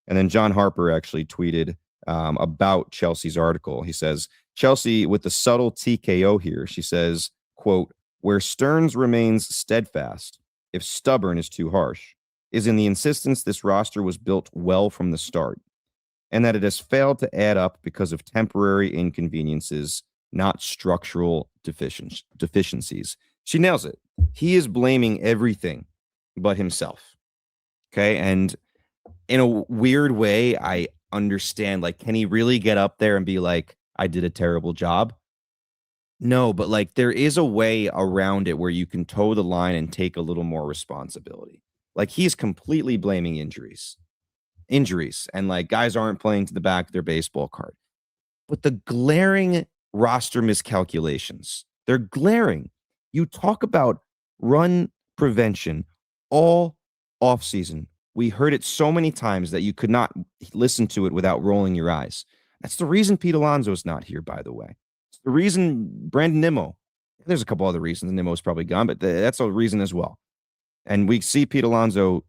And then John Harper actually tweeted about Chelsea's article. He says, "Chelsea with the subtle TKO here." She says, quote, "Where Stearns remains steadfast, if stubborn is too harsh, is in the insistence this roster was built well from the start, and that it has failed to add up because of temporary inconveniences, not structural deficiencies." She nails it. He is blaming everything but himself. Okay. And in a weird way, I understand, like, can he really get up there and be like, I did a terrible job? No, but like there is a way around it where you can toe the line and take a little more responsibility. Like, he's completely blaming injuries, and like guys aren't playing to the back of their baseball card. But the glaring roster miscalculations, they're glaring. You talk about run prevention all offseason. We heard it so many times that you could not listen to it without rolling your eyes. That's the reason Pete Alonso's not here, by the way. It's the reason Brandon Nimmo, there's a couple other reasons Nimmo's probably gone, but that's a reason as well. And we see Pete Alonso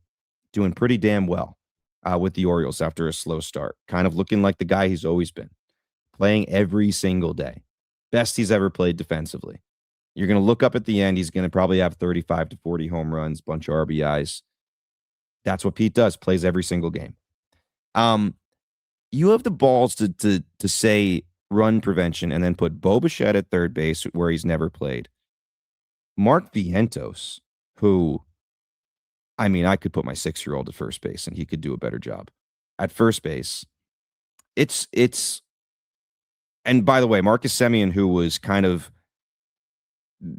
doing pretty damn well with the Orioles after a slow start, kind of looking like the guy he's always been, playing every single day. Best he's ever played defensively. You're going to look up at the end. He's going to probably have 35 to 40 home runs, bunch of RBIs. That's what Pete does, plays every single game. You have the balls to say run prevention and then put Bo Bichette at third base where he's never played. Mark Vientos, who, I mean, I could put my 6-year-old at first base and he could do a better job. At first base, it's and by the way, Marcus Semien, who was kind of,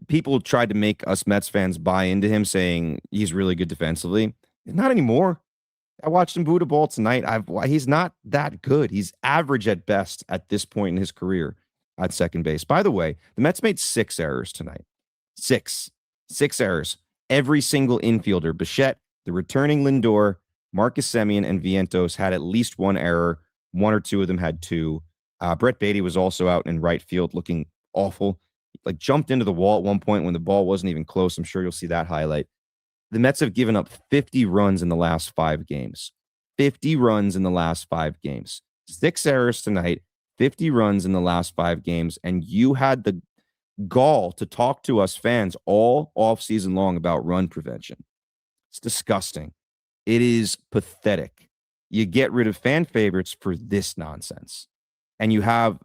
people tried to make us Mets fans buy into him saying he's really good defensively. Not anymore. I watched him boot a ball tonight. He's not that good. He's average at best at this point in his career at second base. By the way, the Mets made 6 errors tonight. 6 errors. Every single infielder, Bichette, the returning Lindor, Marcus Semien, and Vientos had at least 1 error. 1 or 2 of them had 2. Brett Beatty was also out in right field looking awful. Like jumped into the wall at one point when the ball wasn't even close. I'm sure you'll see that highlight. The Mets have given up 50 runs in the last 5 games. 50 runs in the last 5 games. 6 errors tonight, 50 runs in the last 5 games. And you had the gall to talk to us fans all offseason long about run prevention. It's disgusting. It is pathetic. You get rid of fan favorites for this nonsense. And you have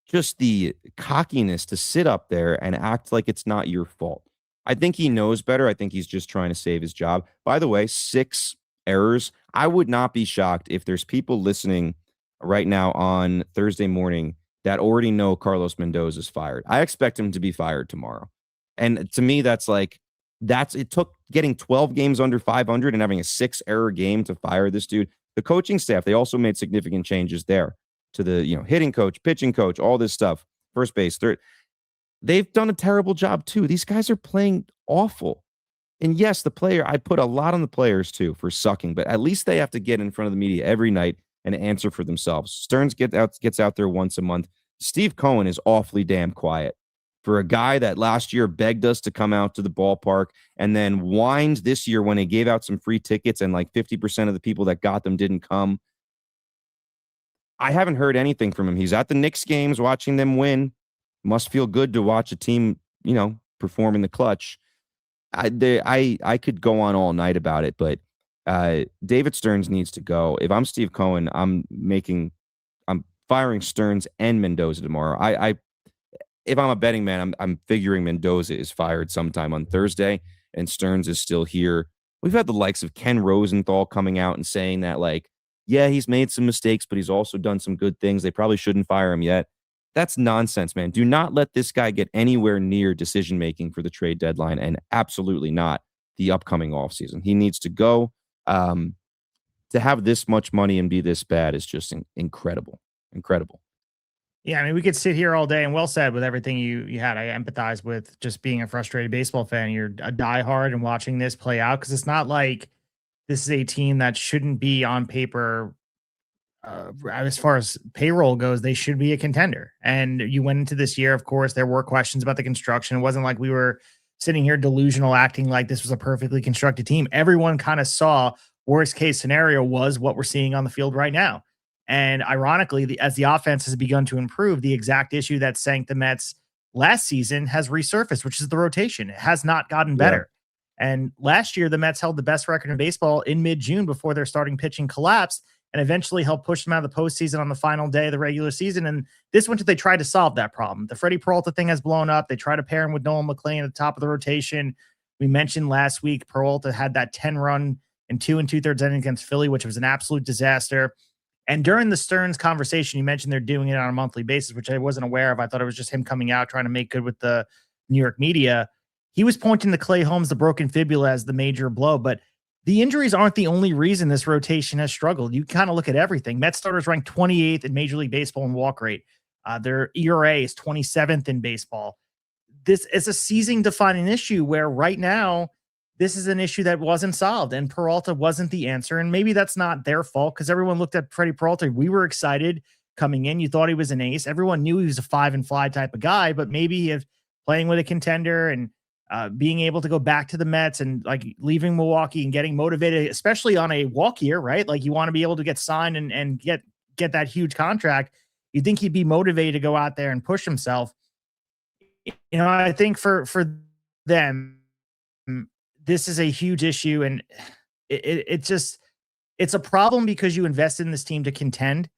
just the cockiness to sit up there and act like it's not your fault. I think he knows better. I think he's just trying to save his job. By the way, 6 errors. I would not be shocked if there's people listening right now on Thursday morning that already know Carlos Mendoza is fired. I expect him to be fired tomorrow. And to me, it took getting 12 games under 500 and having a 6-error game to fire this dude. The coaching staff, they also made significant changes there to the, hitting coach, pitching coach, all this stuff, first base, third. They've done a terrible job too. These guys are playing awful. And yes, I put a lot on the players too for sucking, but at least they have to get in front of the media every night and answer for themselves. Stearns gets out there once a month. Steve Cohen is awfully damn quiet for a guy that last year begged us to come out to the ballpark and then whined this year when he gave out some free tickets and like 50% of the people that got them didn't come. I haven't heard anything from him. He's at the Knicks games watching them win. Must feel good to watch a team, perform in the clutch. I could go on all night about it, but David Stearns needs to go. If I'm Steve Cohen, I'm firing Stearns and Mendoza tomorrow. If I'm a betting man, I'm figuring Mendoza is fired sometime on Thursday and Stearns is still here. We've had the likes of Ken Rosenthal coming out and saying that, like, yeah, he's made some mistakes, but he's also done some good things. They probably shouldn't fire him yet. That's nonsense, man. Do not let this guy get anywhere near decision-making for the trade deadline and absolutely not the upcoming offseason. He needs to go. To have this much money and be this bad is just incredible. Incredible. Yeah, I mean, we could sit here all day, and well said with everything you had. I empathize with just being a frustrated baseball fan. You're a diehard and watching this play out because it's not like this is a team that shouldn't be on paper. As far as payroll goes, they should be a contender. And you went into this year, of course, there were questions about the construction. It wasn't like we were sitting here delusional, acting like this was a perfectly constructed team. Everyone kind of saw worst case scenario was what we're seeing on the field right now. And ironically, as the offense has begun to improve, the exact issue that sank the Mets last season has resurfaced, which is the rotation. It has not gotten better. Yeah. And last year, the Mets held the best record in baseball in mid-June before their starting pitching collapsed, and eventually helped push them out of the postseason on the final day of the regular season. And this winter, they tried to solve that problem. The Freddie Peralta thing has blown up. They tried to pair him with Nolan McLean at the top of the rotation. We mentioned last week, Peralta had that 10-run in 2 2/3 innings against Philly, which was an absolute disaster. And during the Stearns conversation, you mentioned they're doing it on a monthly basis, which I wasn't aware of. I thought it was just him coming out, trying to make good with the New York media. He was pointing to Clay Holmes, the broken fibula, as the major blow, but the injuries aren't the only reason this rotation has struggled. You kind of look at everything. Mets starters ranked 28th in Major League Baseball in walk rate. Their ERA is 27th in baseball. This is a season-defining issue where right now, this is an issue that wasn't solved, and Peralta wasn't the answer. And maybe that's not their fault because everyone looked at Freddie Peralta. We were excited coming in. You thought he was an ace. Everyone knew he was a 5-and-fly type of guy, but maybe if playing with a contender and being able to go back to the Mets and like leaving Milwaukee and getting motivated, especially on a walk year, right? Like you want to be able to get signed and get that huge contract. You think he'd be motivated to go out there and push himself. You know, I think for them, this is a huge issue, and it's a problem because you invested in this team to contend.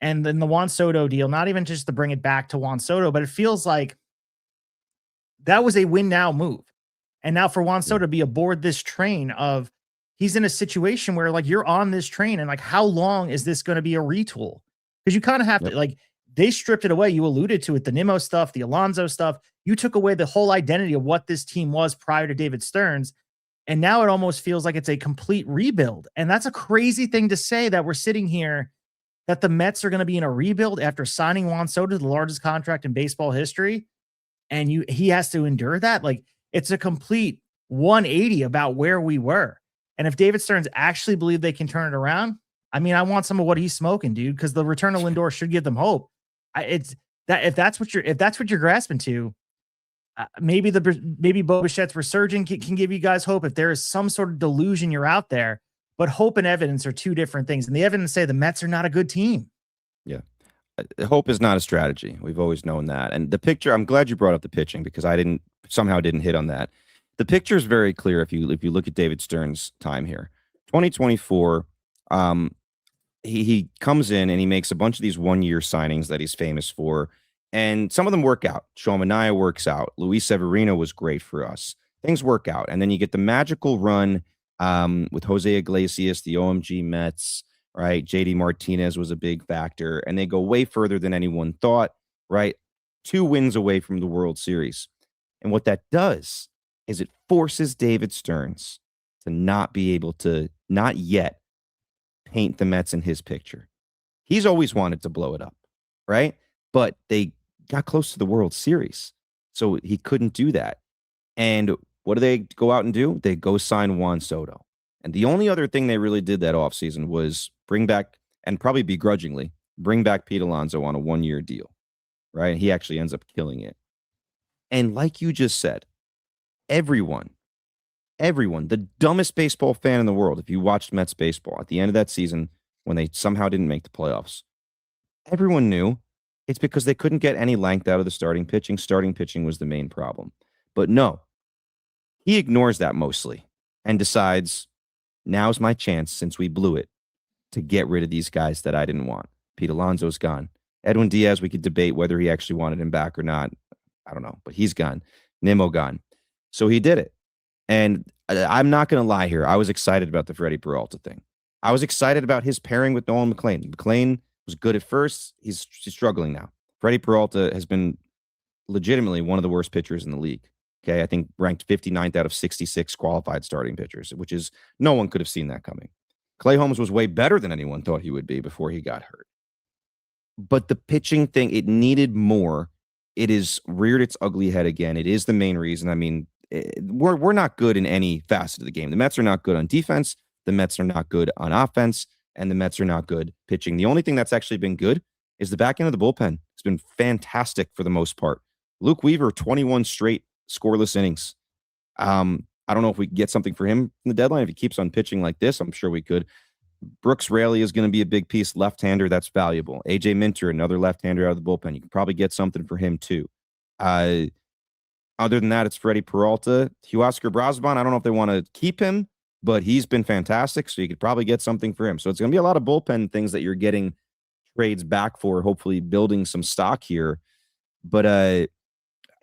And then the Juan Soto deal, not even just to bring it back to Juan Soto, but it feels like that was a win now move. And now for Juan Soto to be aboard this train of he's in a situation where like you're on this train and like, how long is this going to be a retool? Because you kind of have to, like, they stripped it away. You alluded to it, the Nimmo stuff, the Alonso stuff. You took away the whole identity of what this team was prior to David Stearns. And now it almost feels like it's a complete rebuild. And that's a crazy thing to say, that we're sitting here, that the Mets are going to be in a rebuild after signing Juan Soto, the largest contract in baseball history. And he has to endure that. Like, it's a complete 180 about where we were. And if David Stearns actually believe they can turn it around, I mean, I want some of what he's smoking, dude, because the return of Lindor should give them hope. It's that if that's what you're grasping to, maybe Bo Bichette's resurgence can give you guys hope if there is some sort of delusion you're out there. But hope and evidence are two different things, and the evidence say the Mets are not a good team. Yeah, hope is not a strategy. We've always known that. And the picture, I'm glad you brought up the pitching because I didn't hit on that. The picture is very clear if you look at David Stearns' time here. 2024, he comes in and he makes a bunch of these 1-year signings that he's famous for, and some of them work out. Sean Manaea works out. Luis Severino was great for us. Things work out, and then you get the magical run with Jose Iglesias, the OMG Mets, right? JD Martinez was a big factor, and they go way further than anyone thought, right? 2 wins away from the World Series. And what that does is it forces David Stearns to not be able to, not yet, paint the Mets in his picture. He's always wanted to blow it up, right? But they got close to the World Series, so he couldn't do that. And what do they go out and do? They go sign Juan Soto. And the only other thing they really did that offseason was bring back, and probably begrudgingly, bring back Pete Alonso on a 1-year deal, right? He actually ends up killing it. And like you just said, everyone, the dumbest baseball fan in the world, if you watched Mets baseball at the end of that season when they somehow didn't make the playoffs, everyone knew it's because they couldn't get any length out of the starting pitching. Starting pitching was the main problem. But no, he ignores that mostly and decides, now's my chance, since we blew it, to get rid of these guys that I didn't want. Pete Alonso's gone. Edwin Diaz, we could debate whether he actually wanted him back or not. I don't know, but he's gone. Nimmo gone. So he did it. And I'm not going to lie here. I was excited about the Freddie Peralta thing. I was excited about his pairing with Nolan McLean. McLean was good at first. He's struggling now. Freddie Peralta has been legitimately one of the worst pitchers in the league. Okay, I think ranked 59th out of 66 qualified starting pitchers, which is, no one could have seen that coming. Clay Holmes was way better than anyone thought he would be before he got hurt. But the pitching thing, it needed more. It has reared its ugly head again. It is the main reason. I mean, we're not good in any facet of the game. The Mets are not good on defense. The Mets are not good on offense. And the Mets are not good pitching. The only thing that's actually been good is the back end of the bullpen. It's been fantastic for the most part. Luke Weaver, 21 straight scoreless innings. I don't know if we can get something for him in the deadline. If he keeps on pitching like this, I'm sure we could. Brooks Raley is going to be a big piece. Left-hander, that's valuable. AJ Minter, another left-hander out of the bullpen. You can probably get something for him too. Other than that, it's Freddie Peralta. Huascar Brasban, I don't know if they want to keep him, but he's been fantastic, so you could probably get something for him. So it's going to be a lot of bullpen things that you're getting trades back for, hopefully building some stock here. But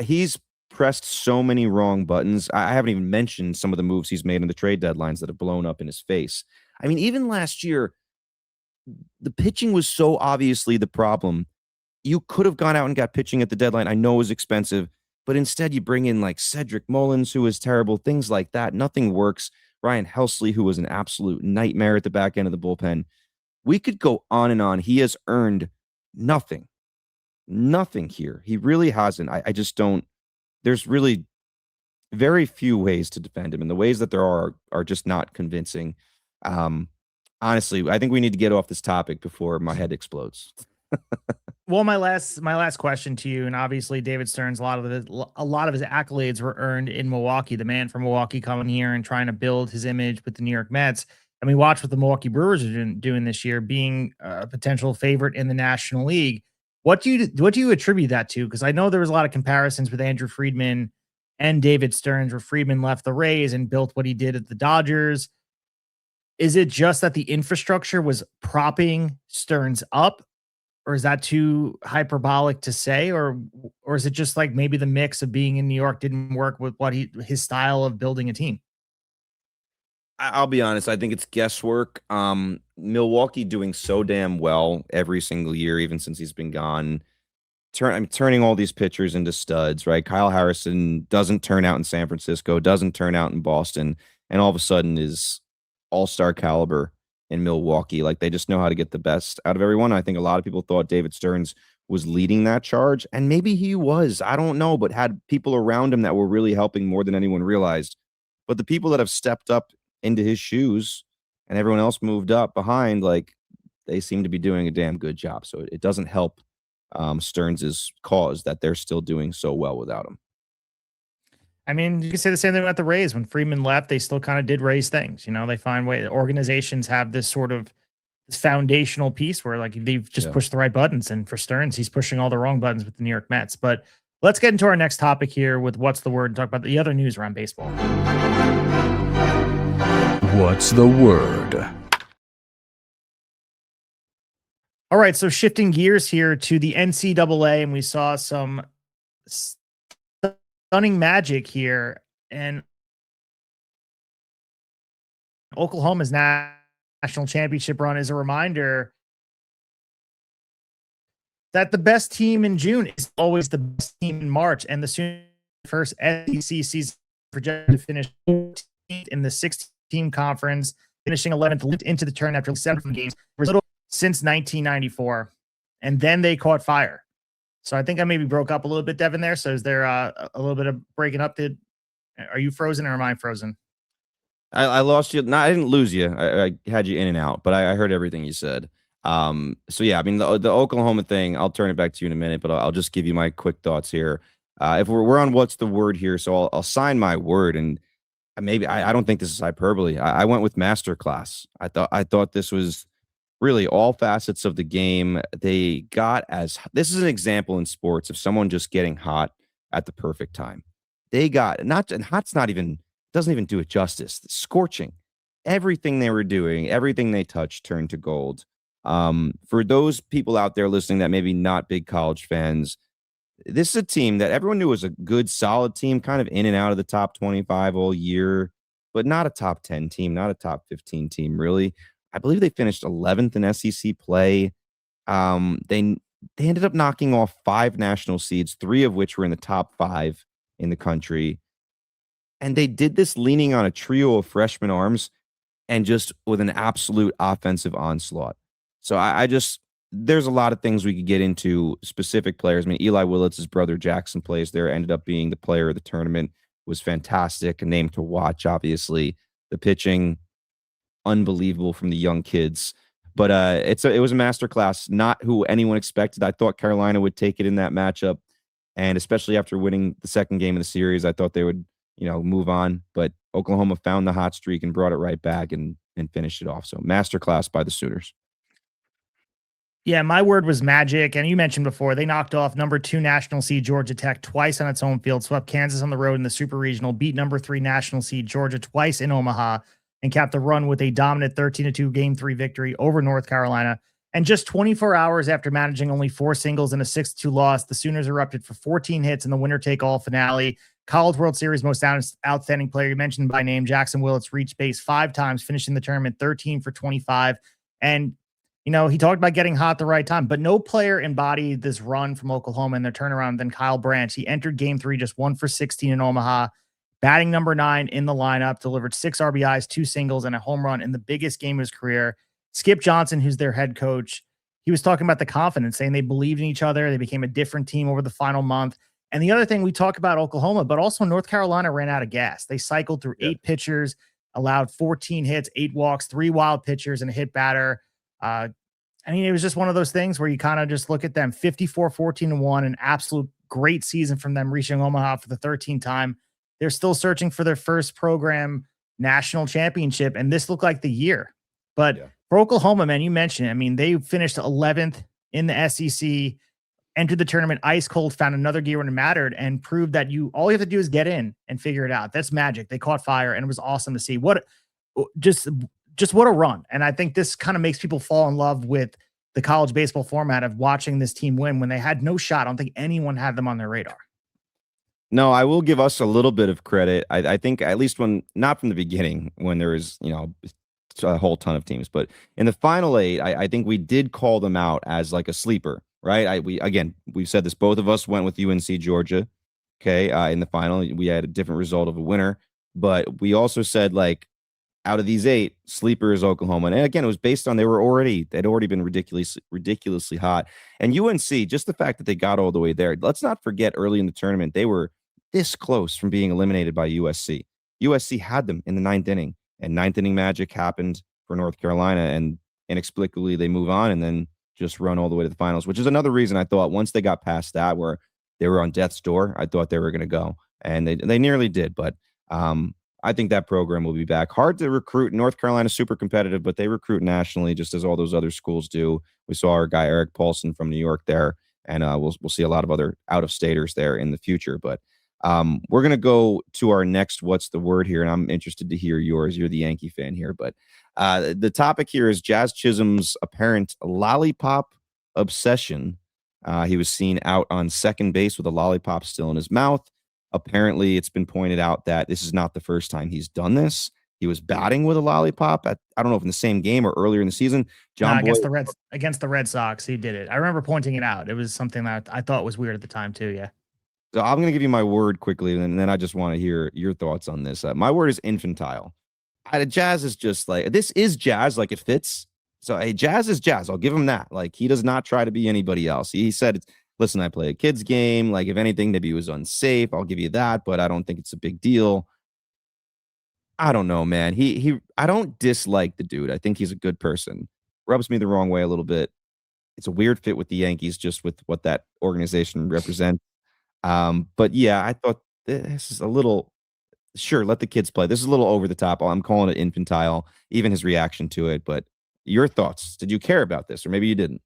he's pressed so many wrong buttons. I haven't even mentioned some of the moves he's made in the trade deadlines that have blown up in his face. I mean, even last year, the pitching was so obviously the problem. You could have gone out and got pitching at the deadline. I know it was expensive, but instead you bring in like Cedric Mullins, who is terrible, things like that. Nothing works. Ryan Helsley, who was an absolute nightmare at the back end of the bullpen. We could go on and on. He has earned nothing here. He really hasn't. I just don't. There's really very few ways to defend him, and the ways that there are just not convincing. Honestly, I think we need to get off this topic before my head explodes. Well, my last question to you, and obviously David Stearns, a lot of his accolades were earned in Milwaukee. The man from Milwaukee coming here and trying to build his image with the New York Mets. And we watch what the Milwaukee Brewers are doing this year, being a potential favorite in the National League. What do you attribute that to? Because I know there was a lot of comparisons with Andrew Friedman and David Stearns, where Friedman left the Rays and built what he did at the Dodgers. Is it just that the infrastructure was propping Stearns up? Or is that too hyperbolic to say? Or is it just like maybe the mix of being in New York didn't work with his style of building a team? I'll be honest. I think it's guesswork. Milwaukee doing so damn well every single year, even since he's been gone. Turning all these pitchers into studs, right? Kyle Harrison doesn't turn out in San Francisco, doesn't turn out in Boston, and all of a sudden is all-star caliber in Milwaukee. Like, they just know how to get the best out of everyone. I think a lot of people thought David Stearns was leading that charge, and maybe he was. I don't know, but had people around him that were really helping more than anyone realized. But the people that have stepped up into his shoes and everyone else moved up behind, like, they seem to be doing a damn good job. So it doesn't help Stearns' cause that they're still doing so well without him. I mean, you can say the same thing about the Rays. When Freeman left, they still kind of did Rays things. You know, they find ways. Organizations have this sort of foundational piece where, like, they've just pushed the right buttons. And for Stearns, he's pushing all the wrong buttons with the New York Mets. But let's get into our next topic here with What's the Word and talk about the other news around baseball. What's the Word? All right, so shifting gears here to the NCAA, and we saw some stunning magic here. And Oklahoma's national championship run is a reminder that the best team in June is always the best team in March. And the first SEC season projected to finish 14th in the 16-team conference, finishing 11th into the turn after 7 games. Since 1994, and then they caught fire. So I think I maybe broke up a little bit, Devin, there. So is there a little bit of breaking up? Are you frozen or am I frozen? I lost you. No, I didn't lose you. I had you in and out, but I heard everything you said. So yeah, I mean, the Oklahoma thing, I'll turn it back to you in a minute, but I'll just give you my quick thoughts here. If we're on What's the Word here, so I'll sign my word, and maybe I don't think this is hyperbole. I went with masterclass. I thought this was really all facets of the game. They got this is an example in sports of someone just getting hot at the perfect time. They got and hot's doesn't even do it justice. Scorching. Everything they were doing, everything they touched turned to gold. For those people out there listening that maybe not big college fans, this is a team that everyone knew was a good, solid team, kind of in and out of the top 25 all year, but not a top 10 team, not a top 15 team, really. I believe they finished 11th in SEC play. They ended up knocking off 5 national seeds, 3 of which were in the top 5 in the country. And they did this leaning on a trio of freshman arms and just with an absolute offensive onslaught. So there's a lot of things we could get into, specific players. I mean, Eli Willits' brother Jackson plays there, ended up being the player of the tournament, was fantastic, a name to watch, obviously. The pitching, unbelievable from the young kids, but it was a masterclass, not who anyone expected. I thought Carolina would take it in that matchup, and especially after winning the second game of the series, I thought they would, move on. But Oklahoma found the hot streak and brought it right back and finished it off. So masterclass by the Sooners. Yeah, my word was magic. And you mentioned before, they knocked off number 2 national seed Georgia Tech twice on its home field, swept Kansas on the road in the Super Regional, beat number 3 national seed Georgia twice in Omaha, and capped the run with a dominant 13-2 Game 3 victory over North Carolina. And just 24 hours after managing only 4 singles and a 6-2 loss, the Sooners erupted for 14 hits in the winner-take-all finale. College World Series most outstanding player, you mentioned by name, Jackson Willits, reached base 5 times, finishing the tournament 13 for 25. And, he talked about getting hot at the right time, but no player embodied this run from Oklahoma in their turnaround than Kyle Brandt. He entered Game 3 just 1 for 16 in Omaha, batting number 9 in the lineup, delivered 6 RBIs, 2 singles, and a home run in the biggest game of his career. Skip Johnson, who's their head coach, he was talking about the confidence, saying they believed in each other. They became a different team over the final month. And the other thing, we talk about Oklahoma, but also North Carolina ran out of gas. They cycled through 8 pitchers, allowed 14 hits, 8 walks, 3 wild pitchers, and a hit batter. I mean, it was just one of those things where you kind of just look at them, 54-14-1, an absolute great season from them, reaching Omaha for the 13th time. They're still searching for their first program national championship, and this looked like the year. But for Oklahoma, man, you mentioned it. I mean, they finished 11th in the SEC, entered the tournament ice cold, found another gear when it mattered, and proved that all you have to do is get in and figure it out. That's magic. They caught fire, and it was awesome to see. Just what a run. And I think this kind of makes people fall in love with the college baseball format of watching this team win when they had no shot. I don't think anyone had them on their radar. No, I will give us a little bit of credit. I think at least not from the beginning, when there was, a whole ton of teams, but in the final 8, I think we did call them out as like a sleeper, right? We've said this, both of us went with UNC Georgia. Okay. In the final, we had a different result of a winner, but we also said, like, out of these 8, sleeper is Oklahoma. And again, it was based on they'd already been ridiculously hot. And UNC, just the fact that they got all the way there, let's not forget early in the tournament, they were this close from being eliminated by USC. USC had them in the 9th inning, and 9th inning magic happened for North Carolina, and inexplicably they move on and then just run all the way to the finals, which is another reason I thought once they got past that, where they were on death's door, I thought they were going to go, and they nearly did. But I think that program will be back. Hard to recruit. North Carolina super competitive, but they recruit nationally, just as all those other schools do. We saw our guy Eric Paulson from New York there, and we'll see a lot of other out-of-staters there in the future. But we're going to go to our next What's the Word here, and I'm interested to hear yours. You're the Yankee fan here. But the topic here is Jazz Chisholm's apparent lollipop obsession. He was seen out on second base with a lollipop still in his mouth. Apparently, it's been pointed out that this is not the first time he's done this. He was batting with a lollipop I don't know if in the same game or earlier in the season. Against the Red Sox, he did it. I remember pointing it out. It was something that I thought was weird at the time too. Yeah. So I'm going to give you my word quickly, and then I just want to hear your thoughts on this. My word is infantile. Jazz is just like, this is Jazz, like it fits. So, hey, Jazz is Jazz. I'll give him that. Like, he does not try to be anybody else. He said, listen, I play a kid's game. Like, if anything, maybe it was unsafe. I'll give you that, but I don't think it's a big deal. I don't know, man. I don't dislike the dude. I think he's a good person. Rubs me the wrong way a little bit. It's a weird fit with the Yankees, just with what that organization represents. But yeah, I thought this is a little, sure, let the kids play. This is a little over the top. I'm calling it infantile, even his reaction to it. But your thoughts? Did you care about this, or maybe you didn't?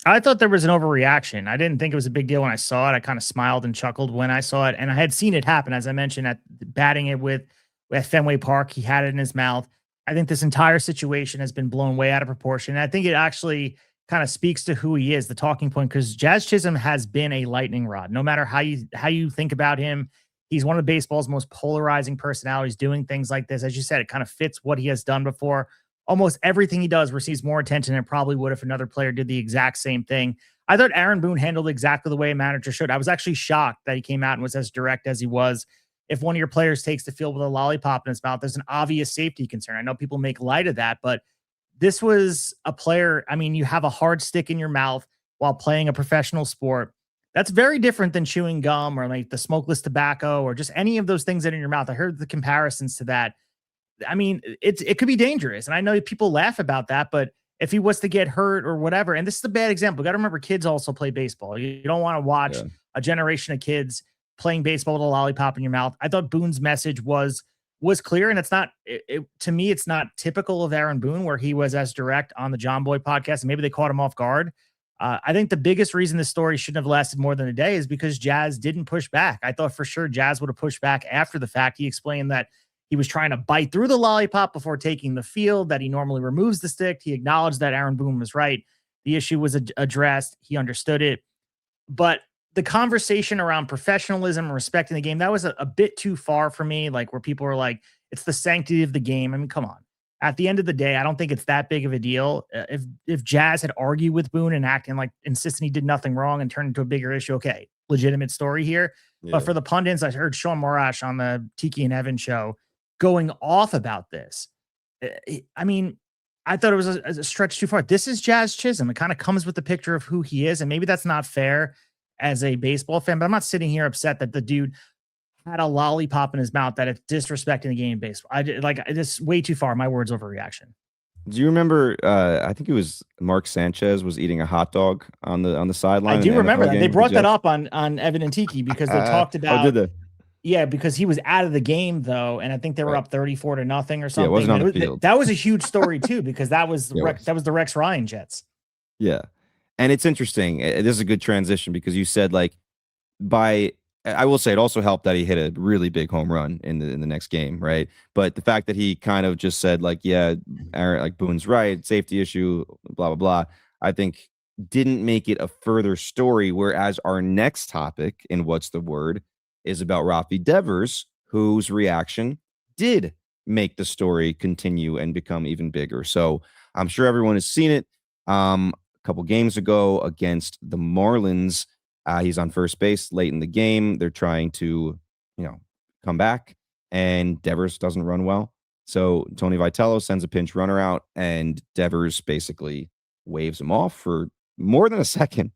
I thought there was an overreaction. I didn't think it was a big deal when I saw it. I kind of smiled and chuckled when I saw it, and I had seen it happen, as I mentioned, at batting it at Fenway Park. He had it in his mouth. I think this entire situation has been blown way out of proportion. And I think it actually kind of speaks to who he is, the talking point, because Jazz Chisholm has been a lightning rod. No matter how you think about him, he's one of baseball's most polarizing personalities. Doing things like this, as you said, it kind of fits what he has done before. Almost everything he does receives more attention than it probably would if another player did the exact same thing. I thought Aaron Boone handled exactly the way a manager should. I was actually shocked that he came out and was as direct as he was. If one of your players takes the field with a lollipop in his mouth, there's an obvious safety concern. I know people make light of that, but this was a player. I mean, you have a hard stick in your mouth while playing a professional sport. That's very different than chewing gum or like the smokeless tobacco or just any of those things that are in your mouth. I heard the comparisons to that. I mean, it could be dangerous. And I know people laugh about that, but if he was to get hurt or whatever, and this is a bad example, you got to remember kids also play baseball. You don't want to watch a generation of kids playing baseball with a lollipop in your mouth. I thought Boone's message was clear, and it's not, to me, it's not typical of Aaron Boone, where he was as direct on the John Boy podcast, and maybe they caught him off guard. I think the biggest reason this story shouldn't have lasted more than a day is because Jazz didn't push back. I thought for sure Jazz would have pushed back after the fact. He explained that he was trying to bite through the lollipop before taking the field, that he normally removes the stick. He acknowledged that Aaron Boone was right. The issue was addressed. He understood it. But the conversation around professionalism and respecting the game, that was a bit too far for me, like where people are like, it's the sanctity of the game. I mean, come on. At the end of the day, I don't think it's that big of a deal. If Jazz had argued with Boone and acting like insisting he did nothing wrong and turned into a bigger issue, okay, legitimate story here. But for the pundits, I heard Sean Morash on the Tiki and Evan show going off about this. I mean, I thought it was a stretch too far. This is Jazz Chisholm. It kind of comes with the picture of who he is. And maybe that's not fair as a baseball fan, but I'm not sitting here upset that the dude had a lollipop in his mouth, that it's disrespecting the game of baseball. This way too far. My words overreaction. Do you remember? I think it was Mark Sanchez was eating a hot dog on the sideline. I do remember that. They brought that up on Evan and Tiki because they talked about. Oh, did they? Yeah, because he was out of the game though, and I think they were up 34-0 or something. Yeah, it wasn't on the field. That was a huge story too, because that was the Rex Ryan Jets. Yeah, and it's interesting. This is a good transition because you said I will say it also helped that he hit a really big home run in the next game, right? But the fact that he kind of just said Aaron, Boone's right, safety issue, blah blah blah, I think didn't make it a further story. Whereas our next topic in What's the Word is about Rafi Devers, whose reaction did make the story continue and become even bigger. So I'm sure everyone has seen it. A couple games ago against the Marlins, he's on first base late in the game. They're trying to, come back, and Devers doesn't run well. So Tony Vitello sends a pinch runner out, and Devers basically waves him off for more than a second.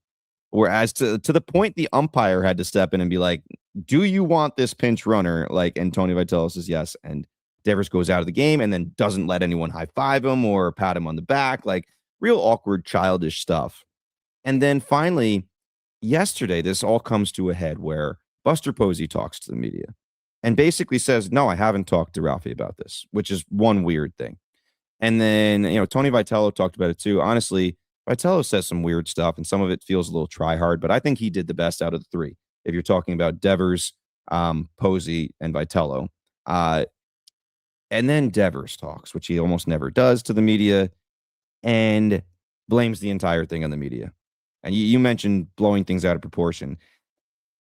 Whereas to the point the umpire had to step in and be like, do you want this pinch runner? And Tony Vitello says yes. And Devers goes out of the game and then doesn't let anyone high five him or pat him on the back, real awkward, childish stuff. And then finally, yesterday, this all comes to a head where Buster Posey talks to the media and basically says, no, I haven't talked to Ralphie about this, which is one weird thing. And then, Tony Vitello talked about it too. Honestly, Vitello says some weird stuff, and some of it feels a little try-hard, but I think he did the best out of the three. If you're talking about Devers, Posey, and Vitello. And then Devers talks, which he almost never does, to the media, and blames the entire thing on the media. And you mentioned blowing things out of proportion.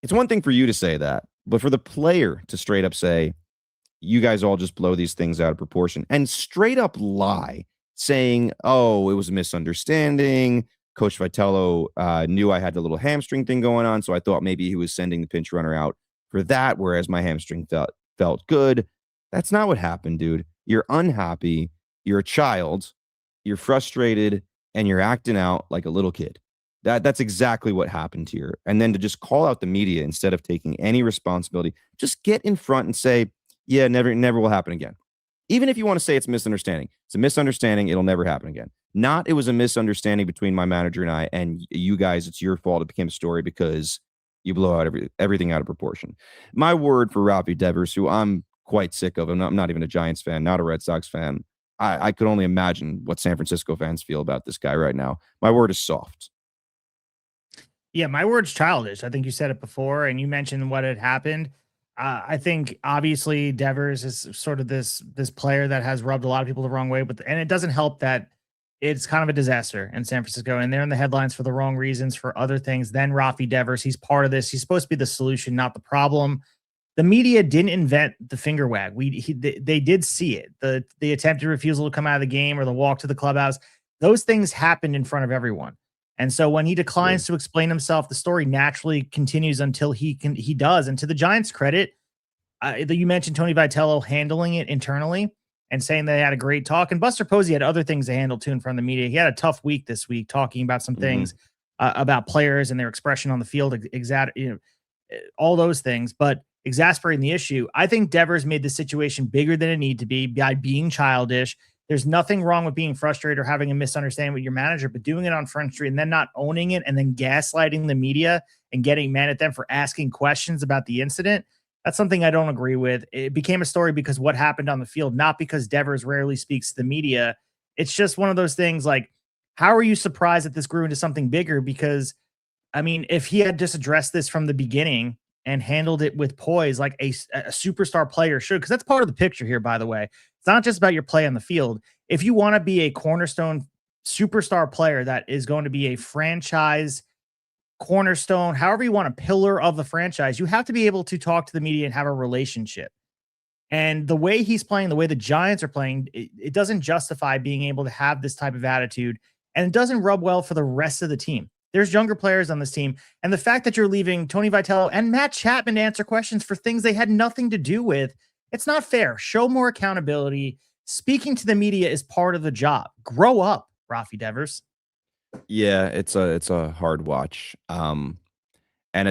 It's one thing for you to say that, but for the player to straight up say, you guys all just blow these things out of proportion, and straight up lie, saying, oh, it was a misunderstanding. Coach Vitello knew I had the little hamstring thing going on, so I thought maybe he was sending the pinch runner out for that, whereas my hamstring felt good. That's not what happened, dude. You're unhappy, you're a child, you're frustrated, and you're acting out like a little kid. That's exactly what happened here. And then to just call out the media instead of taking any responsibility, just get in front and say, yeah, never will happen again. Even if you want to say it's a misunderstanding, it's a misunderstanding. It'll never happen again. Not it was a misunderstanding between my manager and I, and you guys, it's your fault. It became a story because you blow out everything out of proportion. My word for Rafi Devers, who I'm quite sick of. I'm not even a Giants fan, not a Red Sox fan. I could only imagine what San Francisco fans feel about this guy right now. My word is soft. Yeah, my word's childish. I think you said it before, and you mentioned what had happened. I think obviously Devers is sort of this player that has rubbed a lot of people the wrong way, and it doesn't help that it's kind of a disaster in San Francisco, and they're in the headlines for the wrong reasons, for other things than Rafi Devers. He's part of this. He's supposed to be the solution, not the problem. The media didn't invent the finger wag. They did see it. The attempted refusal to come out of the game or the walk to the clubhouse. Those things happened in front of everyone. And so when he declines to explain himself, the story naturally continues until he does. And to the Giants' credit, you mentioned Tony Vitello handling it internally and saying they had a great talk. And Buster Posey had other things to handle too in front of the media. He had a tough week this week talking about some things about players and their expression on the field, all those things, but exasperating the issue. I think Devers made the situation bigger than it needed to be by being childish. There's nothing wrong with being frustrated or having a misunderstanding with your manager, but doing it on Front Street and then not owning it and then gaslighting the media and getting mad at them for asking questions about the incident, that's something I don't agree with. It became a story because what happened on the field, not because Devers rarely speaks to the media. It's just one of those things like, how are you surprised that this grew into something bigger? Because, I mean, if he had just addressed this from the beginning and handled it with poise like a superstar player should, because that's part of the picture here, by the way. It's not just about your play on the field. If you want to be a cornerstone superstar player that is going to be a franchise cornerstone, however you want, a pillar of the franchise, you have to be able to talk to the media and have a relationship. And the way he's playing, the way the Giants are playing, it doesn't justify being able to have this type of attitude, and it doesn't rub well for the rest of the team. There's younger players on this team. And the fact that you're leaving Tony Vitello and Matt Chapman to answer questions for things they had nothing to do with, it's not fair. Show more accountability. Speaking to the media is part of the job. Grow up, Rafi Devers. Yeah, it's a hard watch. And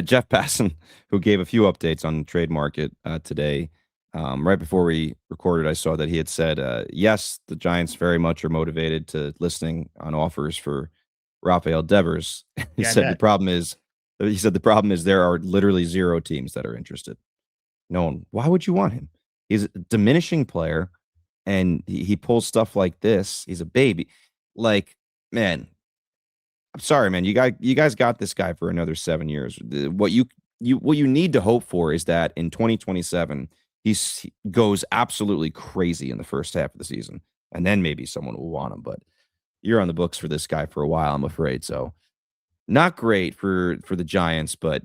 Jeff Passan, who gave a few updates on the trade market today, right before we recorded, I saw that he had said, yes, the Giants very much are motivated to listening on offers for Rafael Devers. He said the problem is there are literally 0 teams that are interested. No one. Why would you want him? He's a diminishing player, and he pulls stuff like this. He's a baby. Like, man, I'm sorry, man. You guys got this guy for another 7 years. What you need to hope for is that in 2027 he goes absolutely crazy in the first half of the season, and then maybe someone will want him. But you're on the books for this guy for a while, I'm afraid. So not great for the Giants, but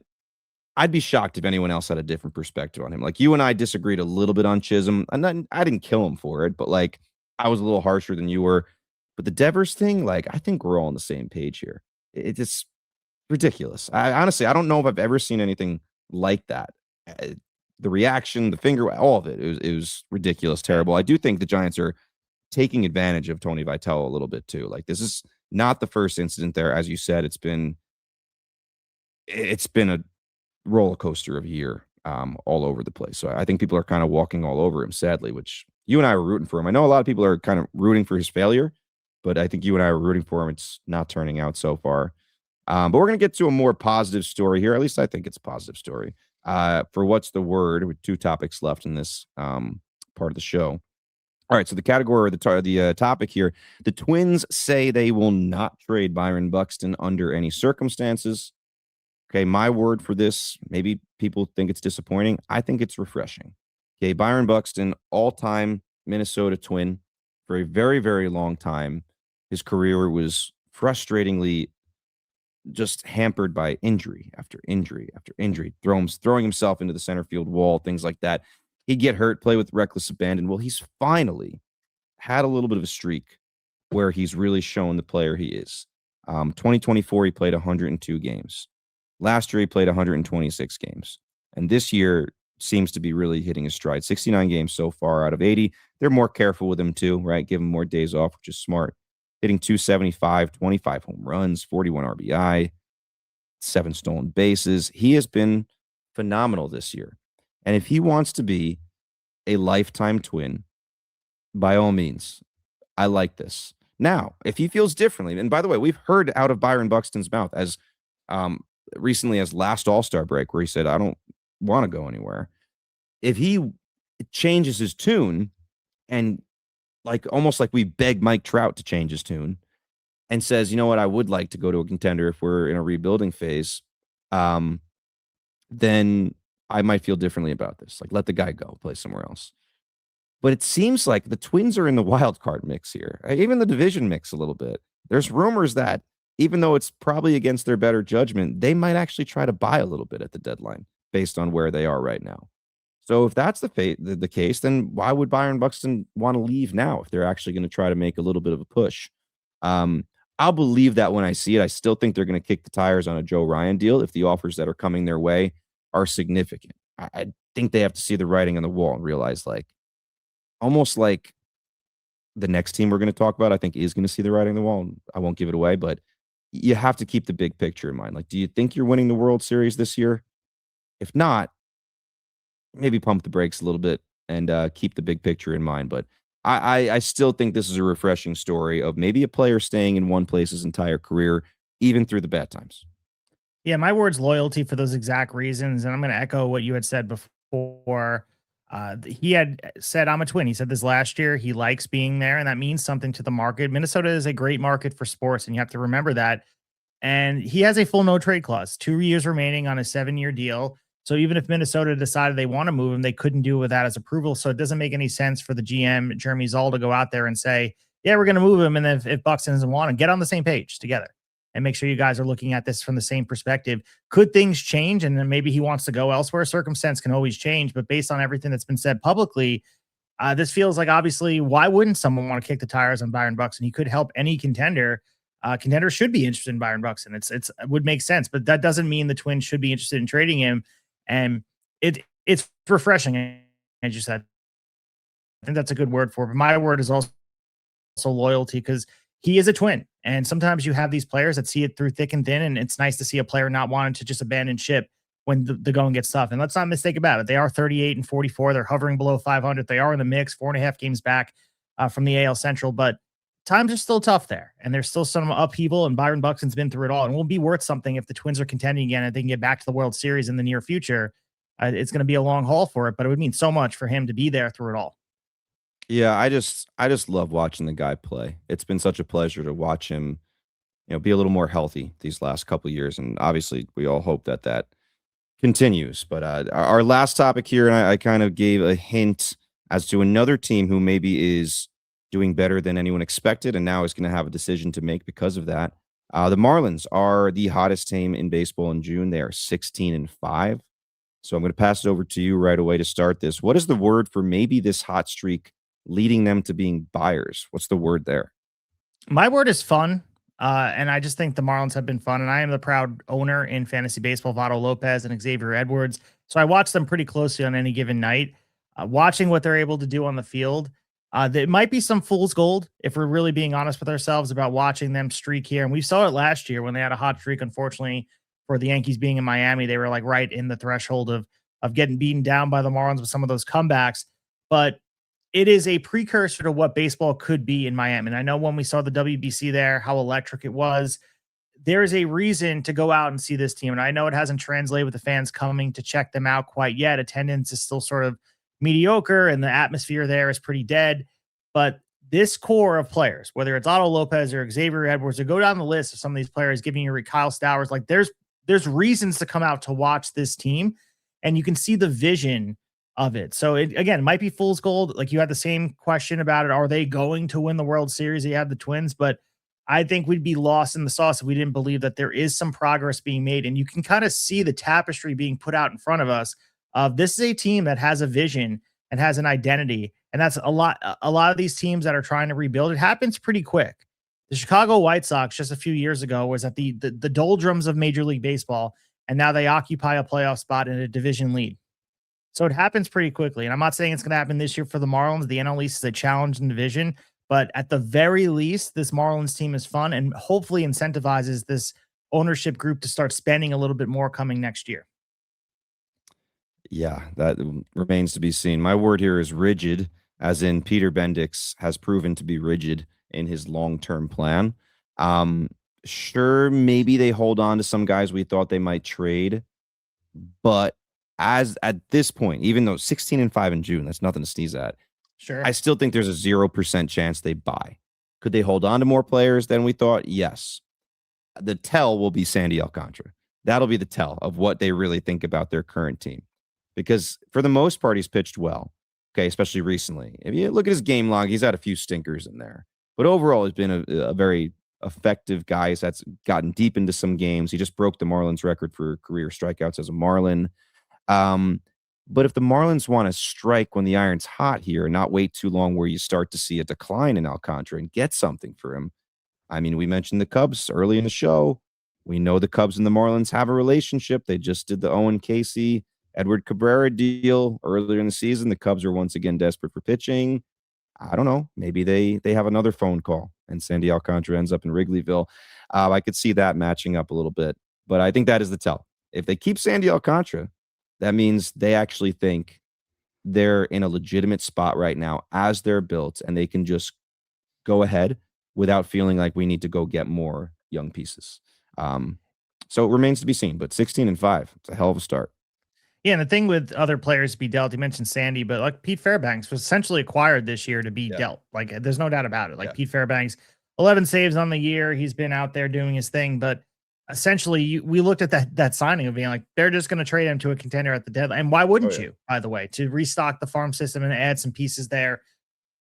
I'd be shocked if anyone else had a different perspective on him. Like, you and I disagreed a little bit on Chisholm, and I didn't kill him for it, but like, I was a little harsher than you were. But the Devers thing, like, I think we're all on the same page here. It's just ridiculous. I honestly don't know if I've ever seen anything like that. The reaction, the finger, all of it, it was ridiculous, terrible. I do think the Giants are taking advantage of Tony Vitello a little bit too. Like, this is not the first incident there. As you said, it's been a roller coaster of a year, all over the place. So I think people are kind of walking all over him, sadly, which you and I were rooting for him. I know a lot of people are kind of rooting for his failure, but I think you and I are rooting for him. It's not turning out so far. But we're going to get to a more positive story here. At least I think it's a positive story. For What's the Word, with 2 topics left in this part of the show. All right, so the category or the topic here, the Twins say they will not trade Byron Buxton under any circumstances. Okay, my word for this, maybe people think it's disappointing. I think it's refreshing. Okay, Byron Buxton, all-time Minnesota Twin for a very, very long time. His career was frustratingly just hampered by injury after injury after injury, throwing himself into the center field wall, things like that. He'd get hurt, play with reckless abandon. Well, he's finally had a little bit of a streak where he's really shown the player he is. 2024, he played 102 games. Last year, he played 126 games. And this year seems to be really hitting his stride. 69 games so far out of 80. They're more careful with him too, right? Give him more days off, which is smart. Hitting 275, 25 home runs, 41 RBI, 7 stolen bases. He has been phenomenal this year. And if he wants to be a lifetime Twin, by all means, I like this. Now, if he feels differently, and by the way, we've heard out of Byron Buxton's mouth as recently as last All-Star break where he said, I don't want to go anywhere. If he changes his tune and almost like we beg Mike Trout to change his tune and says, you know what, I would like to go to a contender if we're in a rebuilding phase, then I might feel differently about this. Like, let the guy go, play somewhere else. But it seems like the Twins are in the wild card mix here, even the division mix a little bit. There's rumors that even though it's probably against their better judgment, they might actually try to buy a little bit at the deadline based on where they are right now. So if that's the case, then why would Byron Buxton want to leave now if they're actually going to try to make a little bit of a push? I'll believe that when I see it. I still think they're going to kick the tires on a Joe Ryan deal if the offers that are coming their way are significant. I think they have to see the writing on the wall and realize, almost like the next team we're going to talk about, I think is going to see the writing on the wall. I won't give it away, but you have to keep the big picture in mind. Like, do you think you're winning the World Series this year? If not, maybe pump the brakes a little bit and keep the big picture in mind. But I still think this is a refreshing story of maybe a player staying in one place his entire career, even through the bad times. Yeah, my word's loyalty for those exact reasons. And I'm going to echo what you had said before. He had said, I'm a Twin. He said this last year. He likes being there, and that means something to the market. Minnesota is a great market for sports, and you have to remember that. And he has a full no trade clause, 2 years remaining on a 7-year deal. So even if Minnesota decided they want to move him, they couldn't do it without his approval. So it doesn't make any sense for the GM, Jeremy Zoll, to go out there and say, yeah, we're going to move him. And then if Buxton doesn't want him, get on the same page together and make sure you guys are looking at this from the same perspective. Could things change? And then maybe he wants to go elsewhere. Circumstance can always change. But based on everything that's been said publicly, this feels like, obviously, why wouldn't someone want to kick the tires on Byron Buxton? He could help any contender. contenders should be interested in Byron Buxton. It would make sense, but that doesn't mean the Twins should be interested in trading him. And it's refreshing, as you said. I think that's a good word for it. But my word is also loyalty, because he is a Twin. And sometimes you have these players that see it through thick and thin. And it's nice to see a player not wanting to just abandon ship when the going gets tough. And let's not mistake about it. They are 38-44. They're hovering below 500. They are in the mix, 4.5 games back from the AL Central. But times are still tough there. And there's still some upheaval. And Byron Buxton's been through it all. And will be worth something if the Twins are contending again and they can get back to the World Series in the near future. It's going to be a long haul for it, but it would mean so much for him to be there through it all. Yeah, I just love watching the guy play. It's been such a pleasure to watch him, be a little more healthy these last couple of years, and obviously we all hope that continues. But our last topic here, and I kind of gave a hint as to another team who maybe is doing better than anyone expected, and now is going to have a decision to make because of that. The Marlins are the hottest team in baseball in June. They are 16-5. So I'm going to pass it over to you right away to start this. What is the word for maybe this hot streak leading them to being buyers? What's the word there? My word is fun. And I just think the Marlins have been fun. And I am the proud owner in fantasy baseball of Otto Lopez and Xavier Edwards. So I watch them pretty closely on any given night, watching what they're able to do on the field. There might be some fool's gold if we're really being honest with ourselves about watching them streak here. And we saw it last year when they had a hot streak, unfortunately, for the Yankees being in Miami. They were like right in the threshold of getting beaten down by the Marlins with some of those comebacks. But it is a precursor to what baseball could be in Miami. And I know when we saw the WBC there, how electric it was. There is a reason to go out and see this team. And I know it hasn't translated with the fans coming to check them out quite yet. Attendance is still sort of mediocre and the atmosphere there is pretty dead. But this core of players, whether it's Otto Lopez or Xavier Edwards, or go down the list of some of these players, giving you Kyle Stowers, like there's reasons to come out to watch this team, and you can see the vision of it. So it, again, might be fool's gold. Like you had the same question about it. Are they going to win the World Series? You had the Twins, but I think we'd be lost in the sauce if we didn't believe that there is some progress being made. And you can kind of see the tapestry being put out in front of us of this is a team that has a vision and has an identity. And that's a lot of these teams that are trying to rebuild. It happens pretty quick. The Chicago White Sox just a few years ago was at the doldrums of Major League Baseball, and now they occupy a playoff spot in a division lead. So it happens pretty quickly. And I'm not saying it's going to happen this year for the Marlins. The NL East is a challenge in division, but at the very least, this Marlins team is fun and hopefully incentivizes this ownership group to start spending a little bit more coming next year. Yeah, that remains to be seen. My word here is rigid, as in Peter Bendix has proven to be rigid in his long-term plan. Sure, maybe they hold on to some guys we thought they might trade, but as at this point, even though 16-5 in June, that's nothing to sneeze at. Sure. I still think there's a 0% chance they buy. Could they hold on to more players than we thought? Yes. The tell will be Sandy Alcantara. That'll be the tell of what they really think about their current team. Because for the most part, he's pitched well. Okay, especially recently. If you look at his game log, he's had a few stinkers in there. But overall, he's been a very effective guy that's gotten deep into some games. He just broke the Marlins record for career strikeouts as a Marlin. But if the Marlins want to strike when the iron's hot here and not wait too long where you start to see a decline in Alcantara and get something for him. I mean, we mentioned the Cubs early in the show. We know the Cubs and the Marlins have a relationship. They just did the Owen Casey, Edward Cabrera deal earlier in the season. The Cubs are once again desperate for pitching. I don't know. Maybe they have another phone call and Sandy Alcantara ends up in Wrigleyville. I could see that matching up a little bit, but I think that is the tell. If they keep Sandy Alcantara, that means they actually think they're in a legitimate spot right now as they're built, and they can just go ahead without feeling like we need to go get more young pieces. So it remains to be seen, but 16-5, it's a hell of a start. Yeah, and the thing with other players to be dealt, you mentioned Sandy, but like Pete Fairbanks was essentially acquired this year to be dealt. Like there's no doubt about it. Like Pete Fairbanks, 11 saves on the year. He's been out there doing his thing, but essentially we looked at that signing of being like, they're just going to trade him to a contender at the deadline. And why wouldn't you, by the way, to restock the farm system and add some pieces there?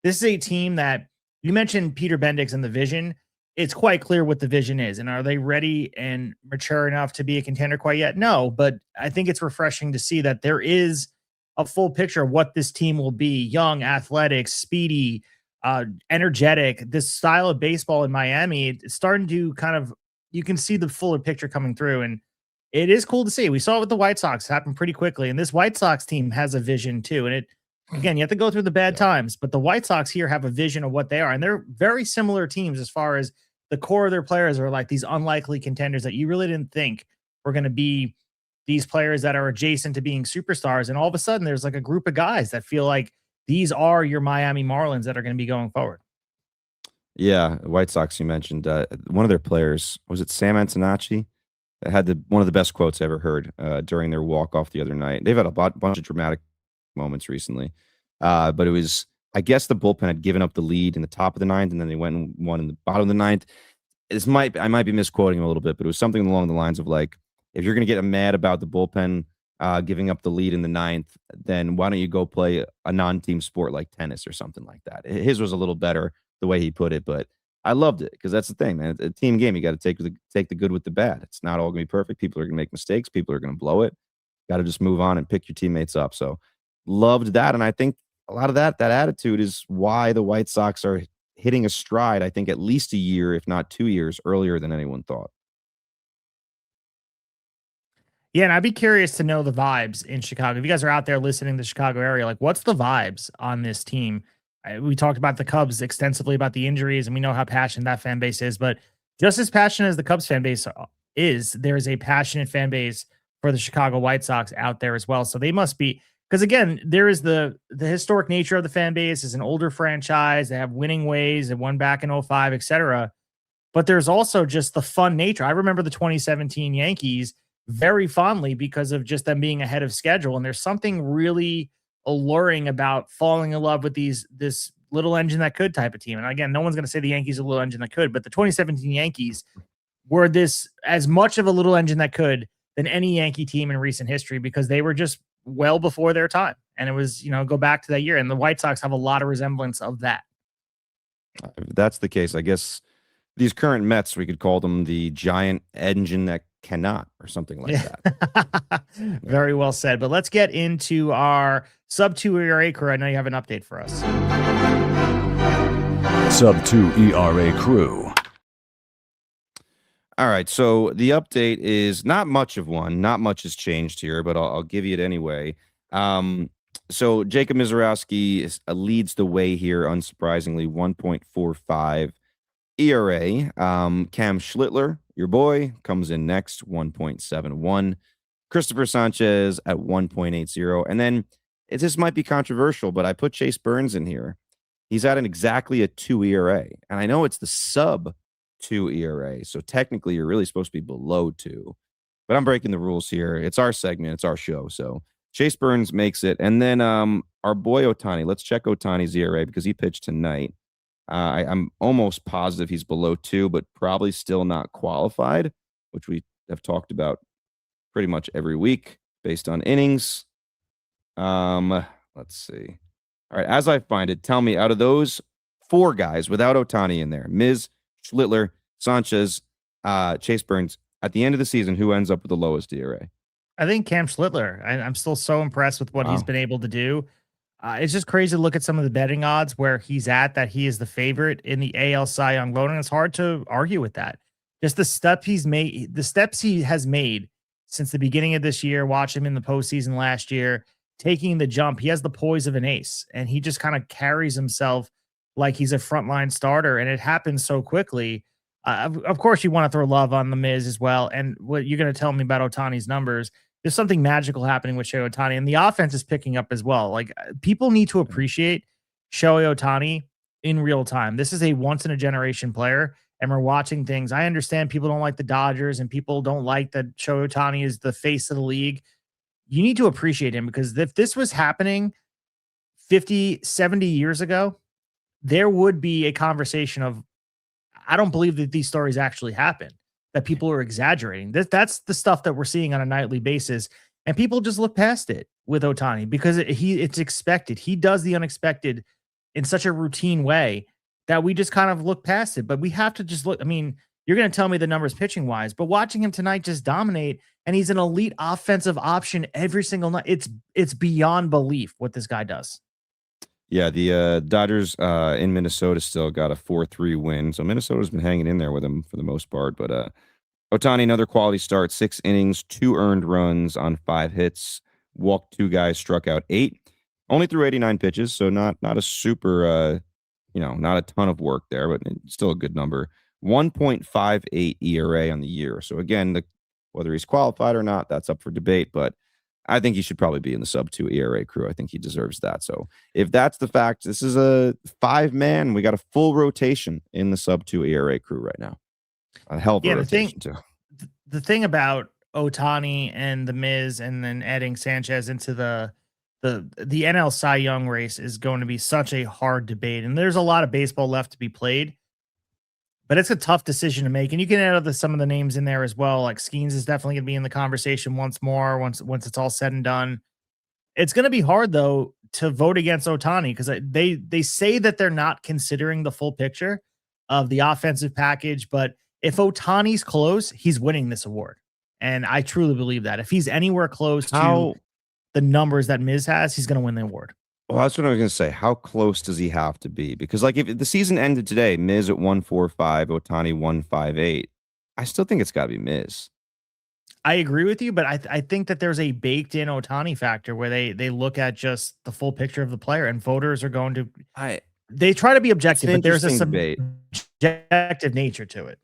This is a team that you mentioned Peter Bendix and the vision. It's quite clear what the vision is. And are they ready and mature enough to be a contender quite yet? No, but I think it's refreshing to see that there is a full picture of what this team will be. Young, athletic, speedy, energetic. This style of baseball in Miami, it's starting to kind of, you can see the fuller picture coming through. And it is cool to see. We saw it with the White Sox happen pretty quickly. And this White Sox team has a vision too. And again, you have to go through the bad times, but the White Sox here have a vision of what they are. And they're very similar teams as far as the core of their players are like these unlikely contenders that you really didn't think were going to be these players that are adjacent to being superstars. And all of a sudden there's like a group of guys that feel like these are your Miami Marlins that are going to be going forward. Yeah, White Sox, you mentioned one of their players, was it Sam Antonacci? That had one of the best quotes I ever heard during their walk-off the other night. They've had a bunch of dramatic moments recently. But it was, I guess the bullpen had given up the lead in the top of the ninth, and then they went and won in the bottom of the ninth. I might be misquoting him a little bit, but it was something along the lines of like, if you're going to get mad about the bullpen giving up the lead in the ninth, then why don't you go play a non-team sport like tennis or something like that? His was a little better the way he put it, but I loved it because that's the thing, man. It's a team game. You got to take the good with the bad. It's not all going to be perfect. People are going to make mistakes. People are going to blow it. Got to just move on and pick your teammates up. So loved that, and I think a lot of that attitude is why the White Sox are hitting a stride, I think at least a year, if not 2 years earlier than anyone thought. Yeah, and I'd be curious to know the vibes in Chicago. If you guys are out there listening to the Chicago area, like what's the vibes on this team? We talked about the Cubs extensively about the injuries, and we know how passionate that fan base is. But just as passionate as the Cubs fan base is, there is a passionate fan base for the Chicago White Sox out there as well. So they must be, because again, there is the historic nature of the fan base. Is an older franchise. They have winning ways. They won back in 05, etc. But there's also just the fun nature. I remember the 2017 Yankees very fondly because of just them being ahead of schedule. And there's something really alluring about falling in love with this little engine that could type of team. And again, no one's going to say the Yankees are a little engine that could, but the 2017 Yankees were this as much of a little engine that could than any Yankee team in recent history because they were just well before their time. And it was, go back to that year. And the White Sox have a lot of resemblance of that. If that's the case, I guess these current Mets, we could call them the giant engine that cannot, or something like that. Very well said. But let's get into our sub-2 ERA crew. I know you have an update for us. Sub-2 ERA crew. All right, so the update is not much of one. Not much has changed here, but I'll give you it anyway. So Jacob Mizorowski leads the way here, unsurprisingly, 1.45 ERA. Cam Schlittler, your boy, comes in next, 1.71. Christopher Sanchez at 1.80. And then this might be controversial, but I put Chase Burns in here. He's at exactly a 2 ERA. And I know it's the sub 2 ERA. So technically you're really supposed to be below 2. But I'm breaking the rules here. It's our segment. It's our show. So Chase Burns makes it. And then our boy Ohtani. Let's check Ohtani's ERA because he pitched tonight. I'm almost positive he's below 2, but probably still not qualified, which we have talked about pretty much every week based on innings. Let's see. All right, as I find it, tell me, out of those 4 guys without Ohtani in there, Miz, Schlittler, Sanchez, Chase Burns, at the end of the season, who ends up with the lowest ERA? I think Cam Schlittler. I'm still so impressed with what he's been able to do. It's just crazy to look at some of the betting odds where he's at, that he is the favorite in the AL Cy Young voting. It's hard to argue with that. Just the steps he has made since the beginning of this year, watch him in the postseason last year, taking the jump. He has the poise of an ace, and he just kind of carries himself like he's a frontline starter, and it happens so quickly. Of course, you want to throw love on the Miz as well. And what you're going to tell me about Ohtani's numbers, there's something magical happening with Shohei Ohtani, and the offense is picking up as well. Like, people need to appreciate Shohei Ohtani in real time. This is a once in a generation player, and we're watching things. I understand people don't like the Dodgers and people don't like that Shohei Ohtani is the face of the league. You need to appreciate him, because if this was happening 50, 70 years ago, there would be a conversation of, I don't believe that these stories actually happen, that people are exaggerating. That's the stuff that we're seeing on a nightly basis. And people just look past it with Ohtani because it's expected. He does the unexpected in such a routine way that we just kind of look past it. But we have to just look. I mean, you're going to tell me the numbers pitching wise, but watching him tonight just dominate, and he's an elite offensive option every single night. It's beyond belief what this guy does. Yeah, the Dodgers in Minnesota still got a 4-3 win. So Minnesota's been hanging in there with them for the most part. But Ohtani, another quality start, 6 innings, 2 earned runs on 5 hits, walked 2 guys, struck out 8. Only threw 89 pitches, so not a super not a ton of work there, but still a good number. 1.58 ERA on the year. So again, whether he's qualified or not, that's up for debate, but I think he should probably be in the sub-2 ERA crew. I think he deserves that. So if that's the fact, this is a 5-man. We got a full rotation in the sub-2 ERA crew right now. A hell of a rotation, too. The thing about Ohtani and the Miz and then adding Sanchez into the NL Cy Young race is going to be such a hard debate. And there's a lot of baseball left to be played, but it's a tough decision to make. And you can add some of the names in there as well. Like Skeens is definitely going to be in the conversation once more, once it's all said and done. It's going to be hard, though, to vote against Ohtani because they say that they're not considering the full picture of the offensive package. But if Ohtani's close, he's winning this award. And I truly believe that. If he's anywhere close to the numbers that Miz has, he's going to win the award. Well, that's what I was going to say. How close does he have to be? Because like if the season ended today, Miz at 145, Ohtani 158, I still think it's got to be Miz. I agree with you, but I think that there's a baked in Ohtani factor where they look at just the full picture of the player, and voters are going to they try to be objective, but there's a subjective nature to it.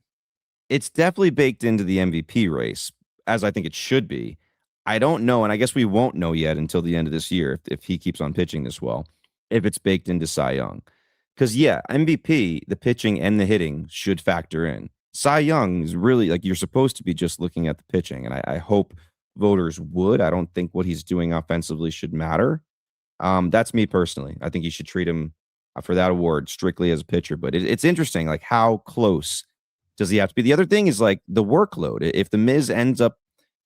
It's definitely baked into the MVP race, as I think it should be. I don't know, and I guess we won't know yet until the end of this year if he keeps on pitching this well, if it's baked into Cy Young. Because, yeah, MVP, the pitching and the hitting should factor in. Cy Young is really, like, you're supposed to be just looking at the pitching, and I hope voters would. I don't think what he's doing offensively should matter. That's me personally. I think you should treat him for that award strictly as a pitcher. But it's interesting, like, how close does he have to be? The other thing is, like, the workload. If the Miz ends up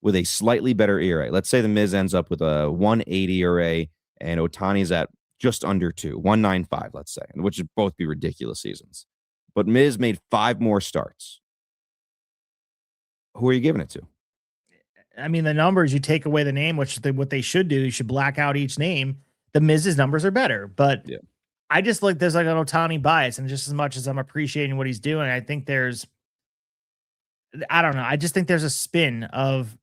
with a slightly better ERA. Let's say the Miz ends up with a 180 ERA and Ohtani's at just under 2, 195, let's say, which would both be ridiculous seasons. But Miz made 5 more starts. Who are you giving it to? I mean, the numbers, you take away the name, which what they should do, you should black out each name. The Miz's numbers are better, but yeah. I just like there's like an Ohtani bias, and just as much as I'm appreciating what he's doing, I think I don't know. I just think there's a spin of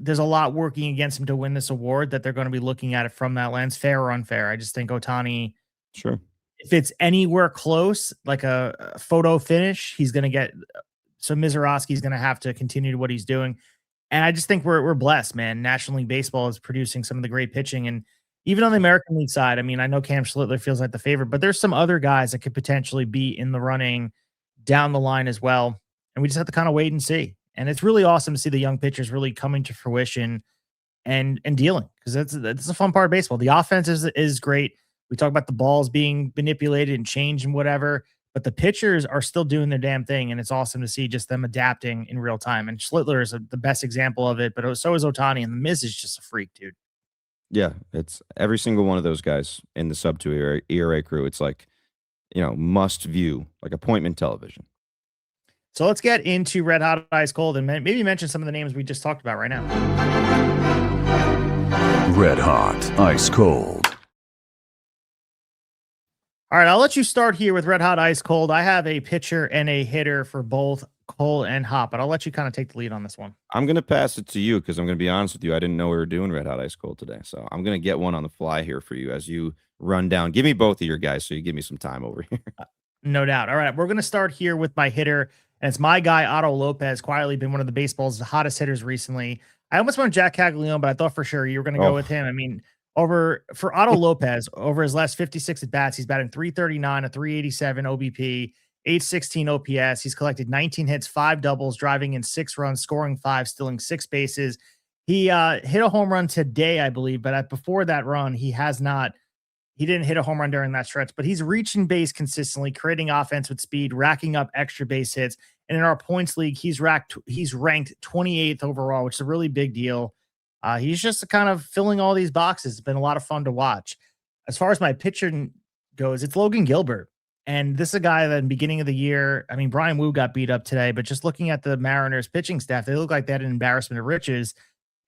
there's a lot working against him to win this award that they're going to be looking at it from that lens, fair or unfair. I just think Ohtani, sure, if it's anywhere close, like a photo finish, he's going to get. So Mizorowski's going to have to continue to what he's doing, and I just think we're blessed, man. National League Baseball is producing some of the great pitching, and even on the American League side, I mean, I know Cam Schlittler feels like the favorite, but there's some other guys that could potentially be in the running down the line as well. And we just have to kind of wait and see. And it's really awesome to see the young pitchers really coming to fruition and dealing, because that's a fun part of baseball. The offense is great. We talk about the balls being manipulated and changed and whatever, but the pitchers are still doing their damn thing. And it's awesome to see just them adapting in real time. And Schlittler is the best example of it, but so is Ohtani. And the Miz is just a freak, dude. Yeah, it's every single one of those guys in the sub-2 ERA crew. It's like, must view, like appointment television. So let's get into Red Hot Ice Cold and maybe mention some of the names we just talked about right now. Red Hot Ice Cold. All right, I'll let you start here with Red Hot Ice Cold. I have a pitcher and a hitter for both Cole and Hop, but I'll let you kind of take the lead on this one. I'm going to pass it to you because I'm going to be honest with you. I didn't know we were doing Red Hot Ice Cold today. So I'm going to get one on the fly here for you as you run down. Give me both of your guys so you give me some time over here. No doubt. All right, we're going to start here with my hitter. And it's my guy, Otto Lopez, quietly been one of the baseball's hottest hitters recently. I almost went Jack Caglione, but I thought for sure you were going to go with him. I mean, for Otto Lopez, over his last 56 at-bats, he's batting .339, a .387 OBP, .816 OPS. He's collected 19 hits, 5 doubles, driving in 6 runs, scoring 5, stealing 6 bases. He hit a home run today, I believe, but before that run, he didn't hit a home run during that stretch, but he's reaching base consistently, creating offense with speed, racking up extra base hits. And in our points league, he's ranked 28th overall, which is a really big deal. He's just kind of filling all these boxes. It's been a lot of fun to watch. As far as my pitcher goes, it's Logan Gilbert. And this is a guy that in the beginning of the year, I mean, Brian Wu got beat up today, but just looking at the Mariners pitching staff, they look like they had an embarrassment of riches,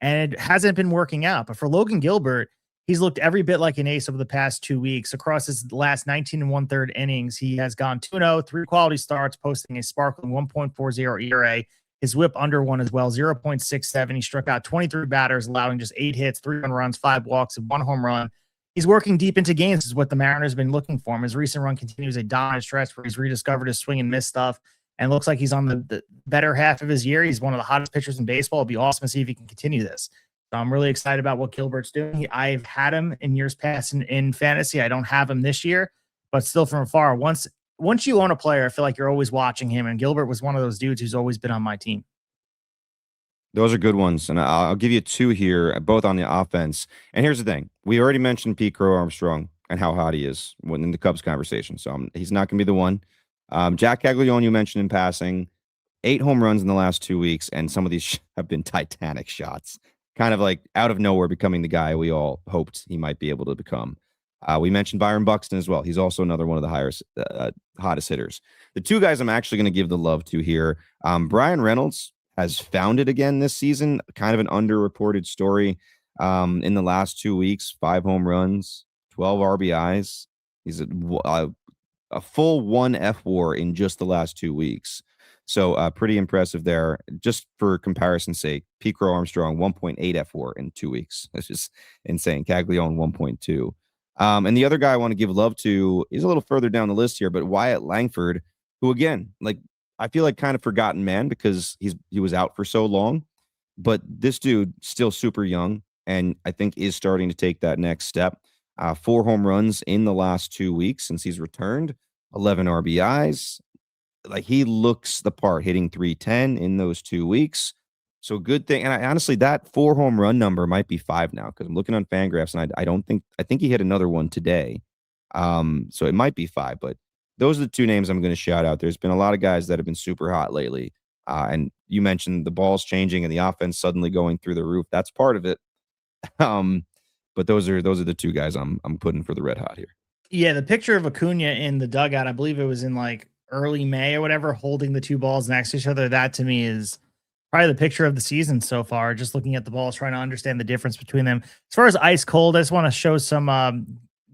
and it hasn't been working out. But for Logan Gilbert, He's looked every bit like an ace over the past 2 weeks. Across his last 19 and one-third innings, he has gone 2-0, 3 quality starts, posting a sparkling 1.40 ERA. His whip under 1 as well, 0.67. He struck out 23 batters, allowing just 8 hits, 3 runs, 5 walks, and 1 home run. He's working deep into games, is what the Mariners have been looking for him. His recent run continues a dominant stretch where he's rediscovered his swing and miss stuff and looks like he's on the better half of his year. He's one of the hottest pitchers in baseball. It'd be awesome to see if he can continue this. So I'm really excited about what Gilbert's doing. I've had him in years past in fantasy. I don't have him this year, but still from afar. Once you own a player, I feel like you're always watching him, and Gilbert was one of those dudes who's always been on my team. Those are good ones, and I'll give you 2 here, both on the offense. And here's the thing. We already mentioned Pete Crow Armstrong and how hot he is in the Cubs conversation, so he's not going to be the one. Jack Caglione, you mentioned in passing, 8 home runs in the last 2 weeks, and some of these have been titanic shots. Kind of like out of nowhere becoming the guy we all hoped he might be able to become. We mentioned Byron Buxton as well. He's also another one of the hottest hitters. The 2 guys I'm actually going to give the love to here, Brian Reynolds has found it again this season, kind of an underreported story. In the last 2 weeks, 5 home runs, 12 RBIs. He's a full 1 FWAR in just the last 2 weeks. So pretty impressive there. Just for comparison's sake, Pete Crow Armstrong, 1.8 FWAR in 2 weeks. That's just insane. Caglione, 1.2. And the other guy I want to give love to is a little further down the list here, but Wyatt Langford, who again, like I feel like kind of forgotten man because he was out for so long. But this dude still super young, and I think is starting to take that next step. 4 home runs in the last 2 weeks since he's returned, 11 RBIs. Like he looks the part, hitting 310 in those 2 weeks. So good thing. And honestly, that 4 home run number might be 5 now because I'm looking on Fangraphs and I think he hit another one today. So it might be 5, but those are the 2 names I'm going to shout out. There's been a lot of guys that have been super hot lately. And you mentioned the ball's changing and the offense suddenly going through the roof. That's part of it. But those are the 2 guys I'm putting for the red hot here. Yeah, the picture of Acuna in the dugout, I believe it was in like early May or whatever, holding the 2 balls next to each other. That to me is probably the picture of the season so far. Just looking at the balls, trying to understand the difference between them. As far as ice cold, I just want to show some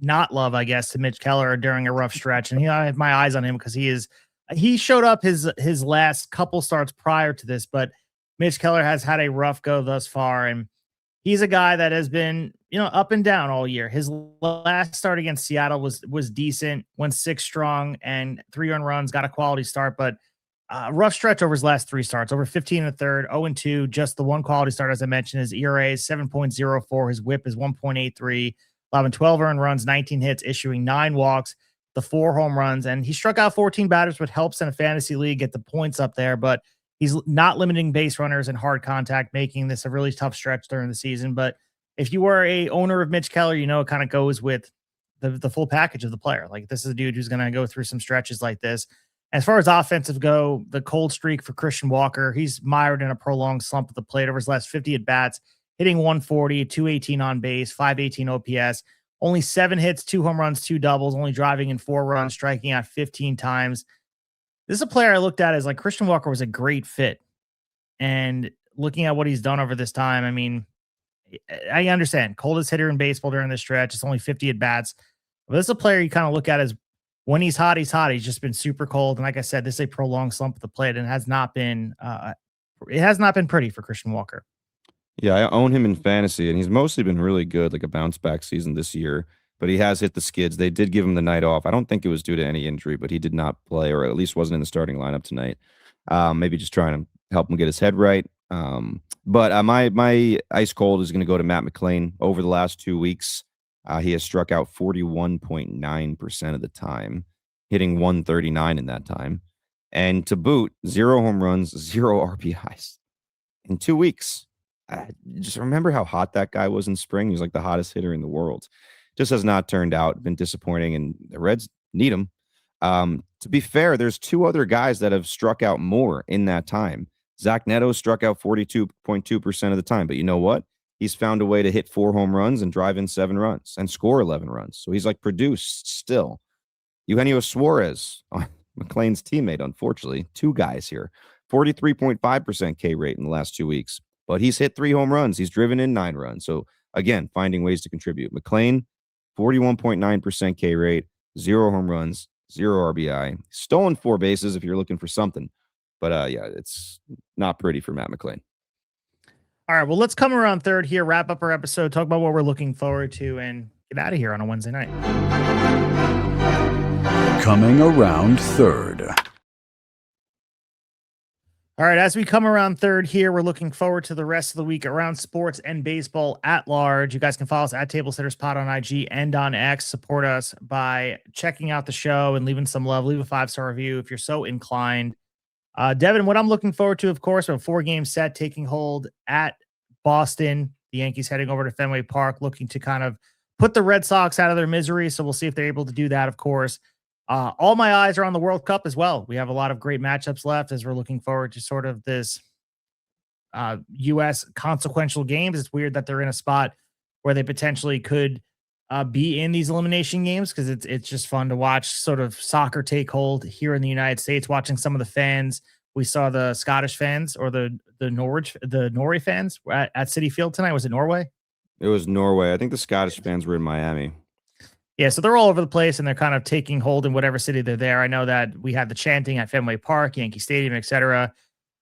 not love, I guess, to Mitch Keller during a rough stretch. And I have my eyes on him because he showed up his last couple starts prior to this, but Mitch Keller has had a rough go thus far, and he's a guy that has been, up and down all year. His last start against Seattle was decent, went 6 strong and 3 earned runs, got a quality start, but rough stretch over his last 3 starts, over 15 and a third, 0-2, just the 1 quality start, as I mentioned. His ERA is 7.04, his whip is 1.83, allowing 12 earned runs, 19 hits, issuing 9 walks, the 4 home runs, and he struck out 14 batters, which helps in a fantasy league get the points up there, but he's not limiting base runners and hard contact, making this a really tough stretch during the season. But if you were a owner of Mitch Keller, it kind of goes with the full package of the player. Like, this is a dude who's going to go through some stretches like this. As far as offensive go, the cold streak for Christian Walker, he's mired in a prolonged slump at the plate over his last 50 at bats, hitting 140, 218 on base, 518 OPS, only 7 hits, 2 home runs, 2 doubles, only driving in 4 runs, striking out 15 times. This is a player I looked at as like Christian Walker was a great fit. And looking at what he's done over this time, I mean, I understand coldest hitter in baseball during this stretch. It's only 50 at bats. But this is a player you kind of look at as when he's hot, he's hot. He's just been super cold. And like I said, this is a prolonged slump at the plate, and it has not been pretty for Christian Walker. Yeah, I own him in fantasy, and he's mostly been really good, like a bounce back season this year. But he has hit the skids. They did give him the night off. I don't think it was due to any injury, but he did not play, or at least wasn't in the starting lineup tonight. Maybe just trying to help him get his head right. But my ice cold is going to go to Matt McClain. Over the last 2 weeks, he has struck out 41.9% of the time, hitting 139 in that time. And to boot, 0 home runs, 0 RBIs in 2 weeks. Just remember how hot that guy was in spring. He was like the hottest hitter in the world. Just has not turned out, been disappointing, and the Reds need him. To be fair, there's 2 other guys that have struck out more in that time. Zach Neto struck out 42.2% of the time, but you know what? He's found a way to hit 4 home runs and drive in 7 runs and score 11 runs. So he's like produced still. Eugenio Suarez, McClain's teammate, unfortunately, 2 guys here, 43.5% K rate in the last 2 weeks, but he's hit 3 home runs. He's driven in 9 runs. So again, finding ways to contribute. McLean, 41.9% K rate, 0 home runs, 0 RBI, stolen 4 bases if you're looking for something. But yeah, it's not pretty for Matt McLean. All right, well, let's come around third here, wrap up our episode, talk about what we're looking forward to, and get out of here on a Wednesday night. Coming around third. All right, as we come around third here, we're looking forward to the rest of the week around sports and baseball at large. You guys can follow us at Tablesetters Pod on IG and on X. Support us by checking out the show and leaving some love. Leave a 5-star review if you're so inclined. Devin, what I'm looking forward to, of course, a 4-game set taking hold at Boston. The Yankees heading over to Fenway Park, looking to kind of put the Red Sox out of their misery. So we'll see if they're able to do that, of course. All my eyes are on the World Cup as well. We have a lot of great matchups left as we're looking forward to sort of this U.S. consequential games. It's weird that they're in a spot where they potentially could be in these elimination games because it's just fun to watch sort of soccer take hold here in the United States. Watching some of the fans, we saw the Scottish fans or the Norway fans at Citi Field tonight. Was it Norway? It was Norway. I think the Scottish fans were in Miami. Yeah, so they're all over the place and they're kind of taking hold in whatever city they're there. I know that we had the chanting at Fenway Park, Yankee Stadium, etc.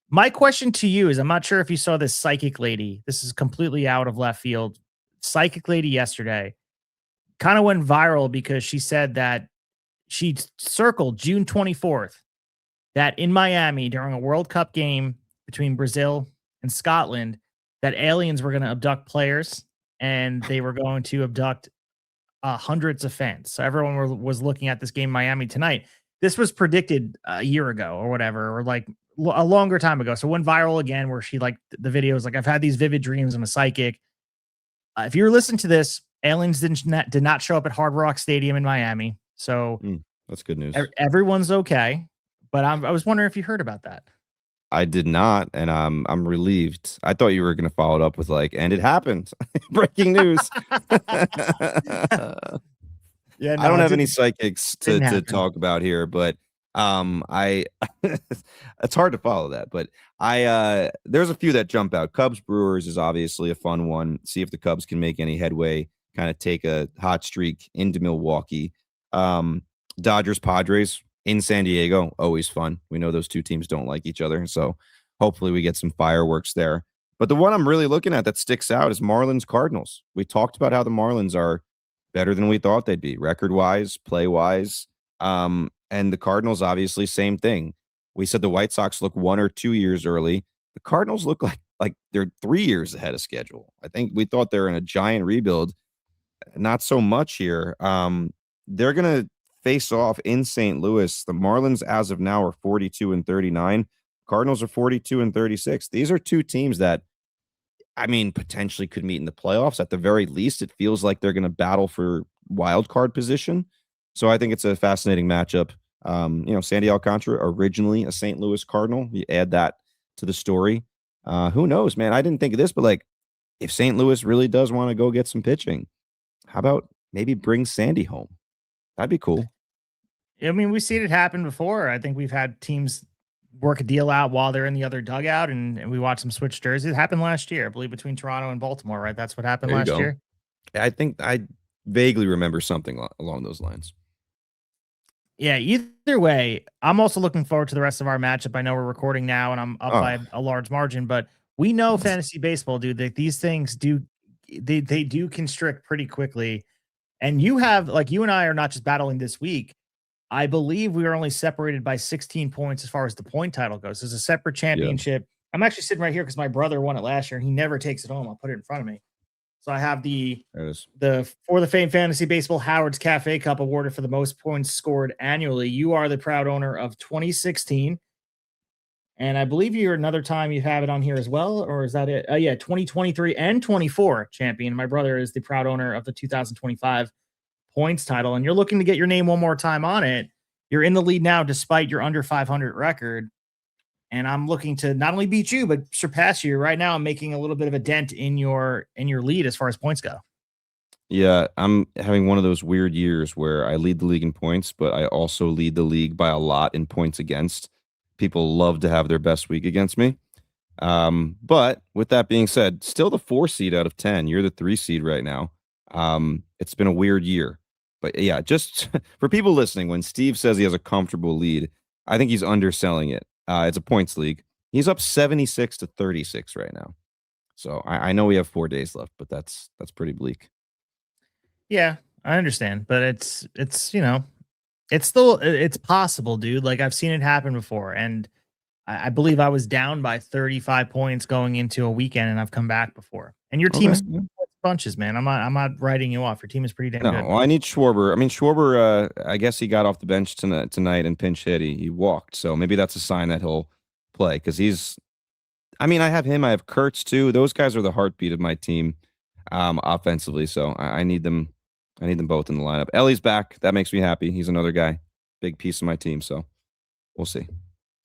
My question to you is, I'm not sure if you saw this psychic lady. This is completely out of left field. Psychic lady yesterday kind of went viral because she said that she circled June 24th that in Miami during a World Cup game between Brazil and Scotland, that aliens were going to abduct players and they were going to abduct hundreds of fans. So everyone was looking at this game in Miami tonight. This was predicted a year ago or whatever, or like a longer time ago. So it went viral again where she like the video is like, I've had these vivid dreams. I'm a psychic. If you're listening to this, aliens did not show up at Hard Rock Stadium in Miami. So that's good news. Everyone's okay. But I was wondering if you heard about that. I did not, and I'm relieved. I thought you were going to follow it up with like, and it happened. Breaking news. Yeah, no, I don't have any psychics to talk about here, but I it's hard to follow that. But there's a few that jump out. Cubs Brewers is obviously a fun one. See if the Cubs can make any headway, kind of take a hot streak into Milwaukee. Dodgers Padres in San Diego, always fun. We know those two teams don't like each other, so hopefully we get some fireworks there. But the one I'm really looking at that sticks out is Marlins Cardinals. We talked about how the Marlins are better than we thought they'd be, record-wise, play-wise. And the Cardinals, obviously, same thing. We said the White Sox look 1 or 2 years early. The Cardinals look like they're 3 years ahead of schedule. I think we thought they were in a giant rebuild. Not so much here. They're going to face off in St. Louis. The Marlins, as of now, are 42-39. Cardinals are 42-36. These are two teams that, I mean, potentially could meet in the playoffs. At the very least, it feels like they're going to battle for wild card position. So I think it's a fascinating matchup. Sandy Alcantara, originally a St. Louis Cardinal. You add that to the story. Who knows, man? I didn't think of this, but like, if St. Louis really does want to go get some pitching, how about maybe bring Sandy home? That'd be cool. I mean, we've seen it happen before. I think we've had teams work a deal out while they're in the other dugout, and we watch them switch jerseys. It happened last year, I believe, between Toronto and Baltimore, right? That's what happened last year. I think I vaguely remember something along those lines. Yeah, either way, I'm also looking forward to the rest of our matchup. I know we're recording now, and I'm up by a large margin, but we know fantasy baseball, dude, that these things they do constrict pretty quickly. And you and I are not just battling this week. I believe we are only separated by 16 points as far as the point title goes. There's a separate championship. Yeah. I'm actually sitting right here because my brother won it last year and he never takes it home. I'll put it in front of me. So I have the For the Fame Fantasy Baseball Howard's Cafe Cup awarded for the most points scored annually. You are the proud owner of 2016. And I believe you're another time you have it on here as well, or is that it? 2023 and 24 champion. My brother is the proud owner of the 2025 points title, and you're looking to get your name one more time on it. You're in the lead now despite your under 500 record. And I'm looking to not only beat you, but surpass you. Right now, I'm making a little bit of a dent in your lead as far as points go. Yeah, I'm having one of those weird years where I lead the league in points, but I also lead the league by a lot in points against. People love to have their best week against me. But with that being said, still the 4 seed out of 10. You're the 3 seed right now. It's been a weird year. But yeah, just for people listening, when Steve says he has a comfortable lead, I think he's underselling it. It's a points league. He's up 76-36 right now. So I know we have 4 days left, but that's pretty bleak. Yeah, I understand, but it's it's still it's possible, dude. Like I've seen it happen before, and I believe I was down by 35 points going into a weekend, and I've come back before. And your team is bunches, man. I'm not writing you off. Your team is pretty damn good. Well, I need Schwarber. I mean, Schwarber, I guess he got off the bench tonight and pinch hit. He walked, so maybe that's a sign that he'll play because he's. I mean, I have him. I have Kurtz too. Those guys are the heartbeat of my team, offensively. So I need them. I need them both in the lineup. Ellie's back. That makes me happy. He's another guy, big piece of my team. So we'll see.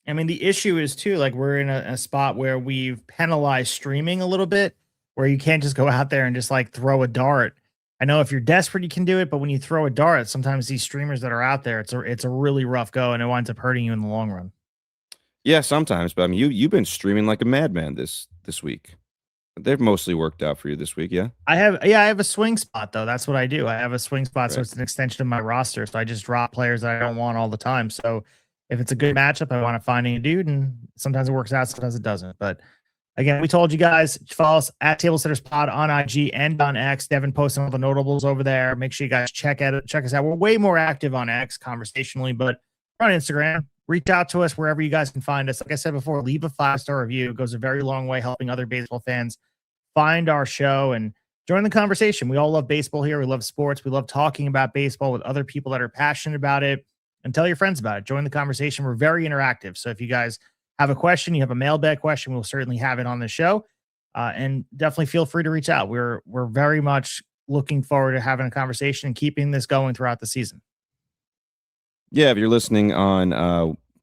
I mean, the issue is too, like we're in a spot where we've penalized streaming a little bit, where you can't just go out there and just like throw a dart. I know if you're desperate, you can do it, but when you throw a dart, sometimes these streamers that are out there, it's a really rough go, and it winds up hurting you in the long run. Yeah, sometimes, but I mean, you've been streaming like a madman this week. They've mostly worked out for you this week, yeah? I have a swing spot though. That's what I do. I have a swing spot, so it's an extension of my roster. So I just drop players that I don't want all the time. So if it's a good matchup, I want to find a dude, and sometimes it works out, sometimes it doesn't. But again, we told you guys, follow us at Tablesetters Pod on IG and on X. Devin posting all the notables over there. Make sure you guys check us out. We're way more active on X conversationally, but we're on Instagram. Reach out to us wherever you guys can find us. Like I said before, leave a 5-star review. It goes a very long way helping other baseball fans find our show and join the conversation. We all love baseball here. We love sports. We love talking about baseball with other people that are passionate about it, and tell your friends about it. Join the conversation. We're very interactive. So if you guys have a question, you have a mailbag question, we'll certainly have it on the show. And definitely feel free to reach out. We're very much looking forward to having a conversation and keeping this going throughout the season. Yeah, if you're listening on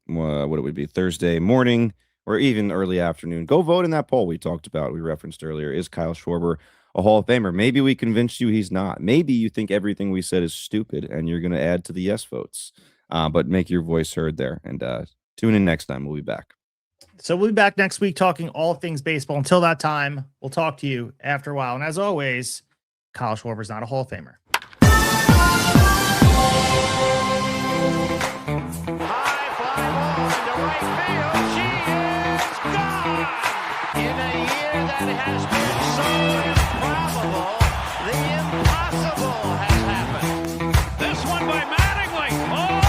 what it would be Thursday morning or even early afternoon, go vote in that poll we talked about. We referenced earlier. Is Kyle Schwarber a Hall of Famer? Maybe we convinced you he's not. Maybe you think everything we said is stupid and you're going to add to the yes votes. But make your voice heard there, and tune in next time. We'll be back. So we'll be back next week talking all things baseball. Until that time, we'll talk to you after a while. And as always, Kyle Schwarber's not a Hall of Famer. High fly ball into right field. She is gone. In a year that has been so improbable, the impossible has happened. This one by Mattingly. Oh!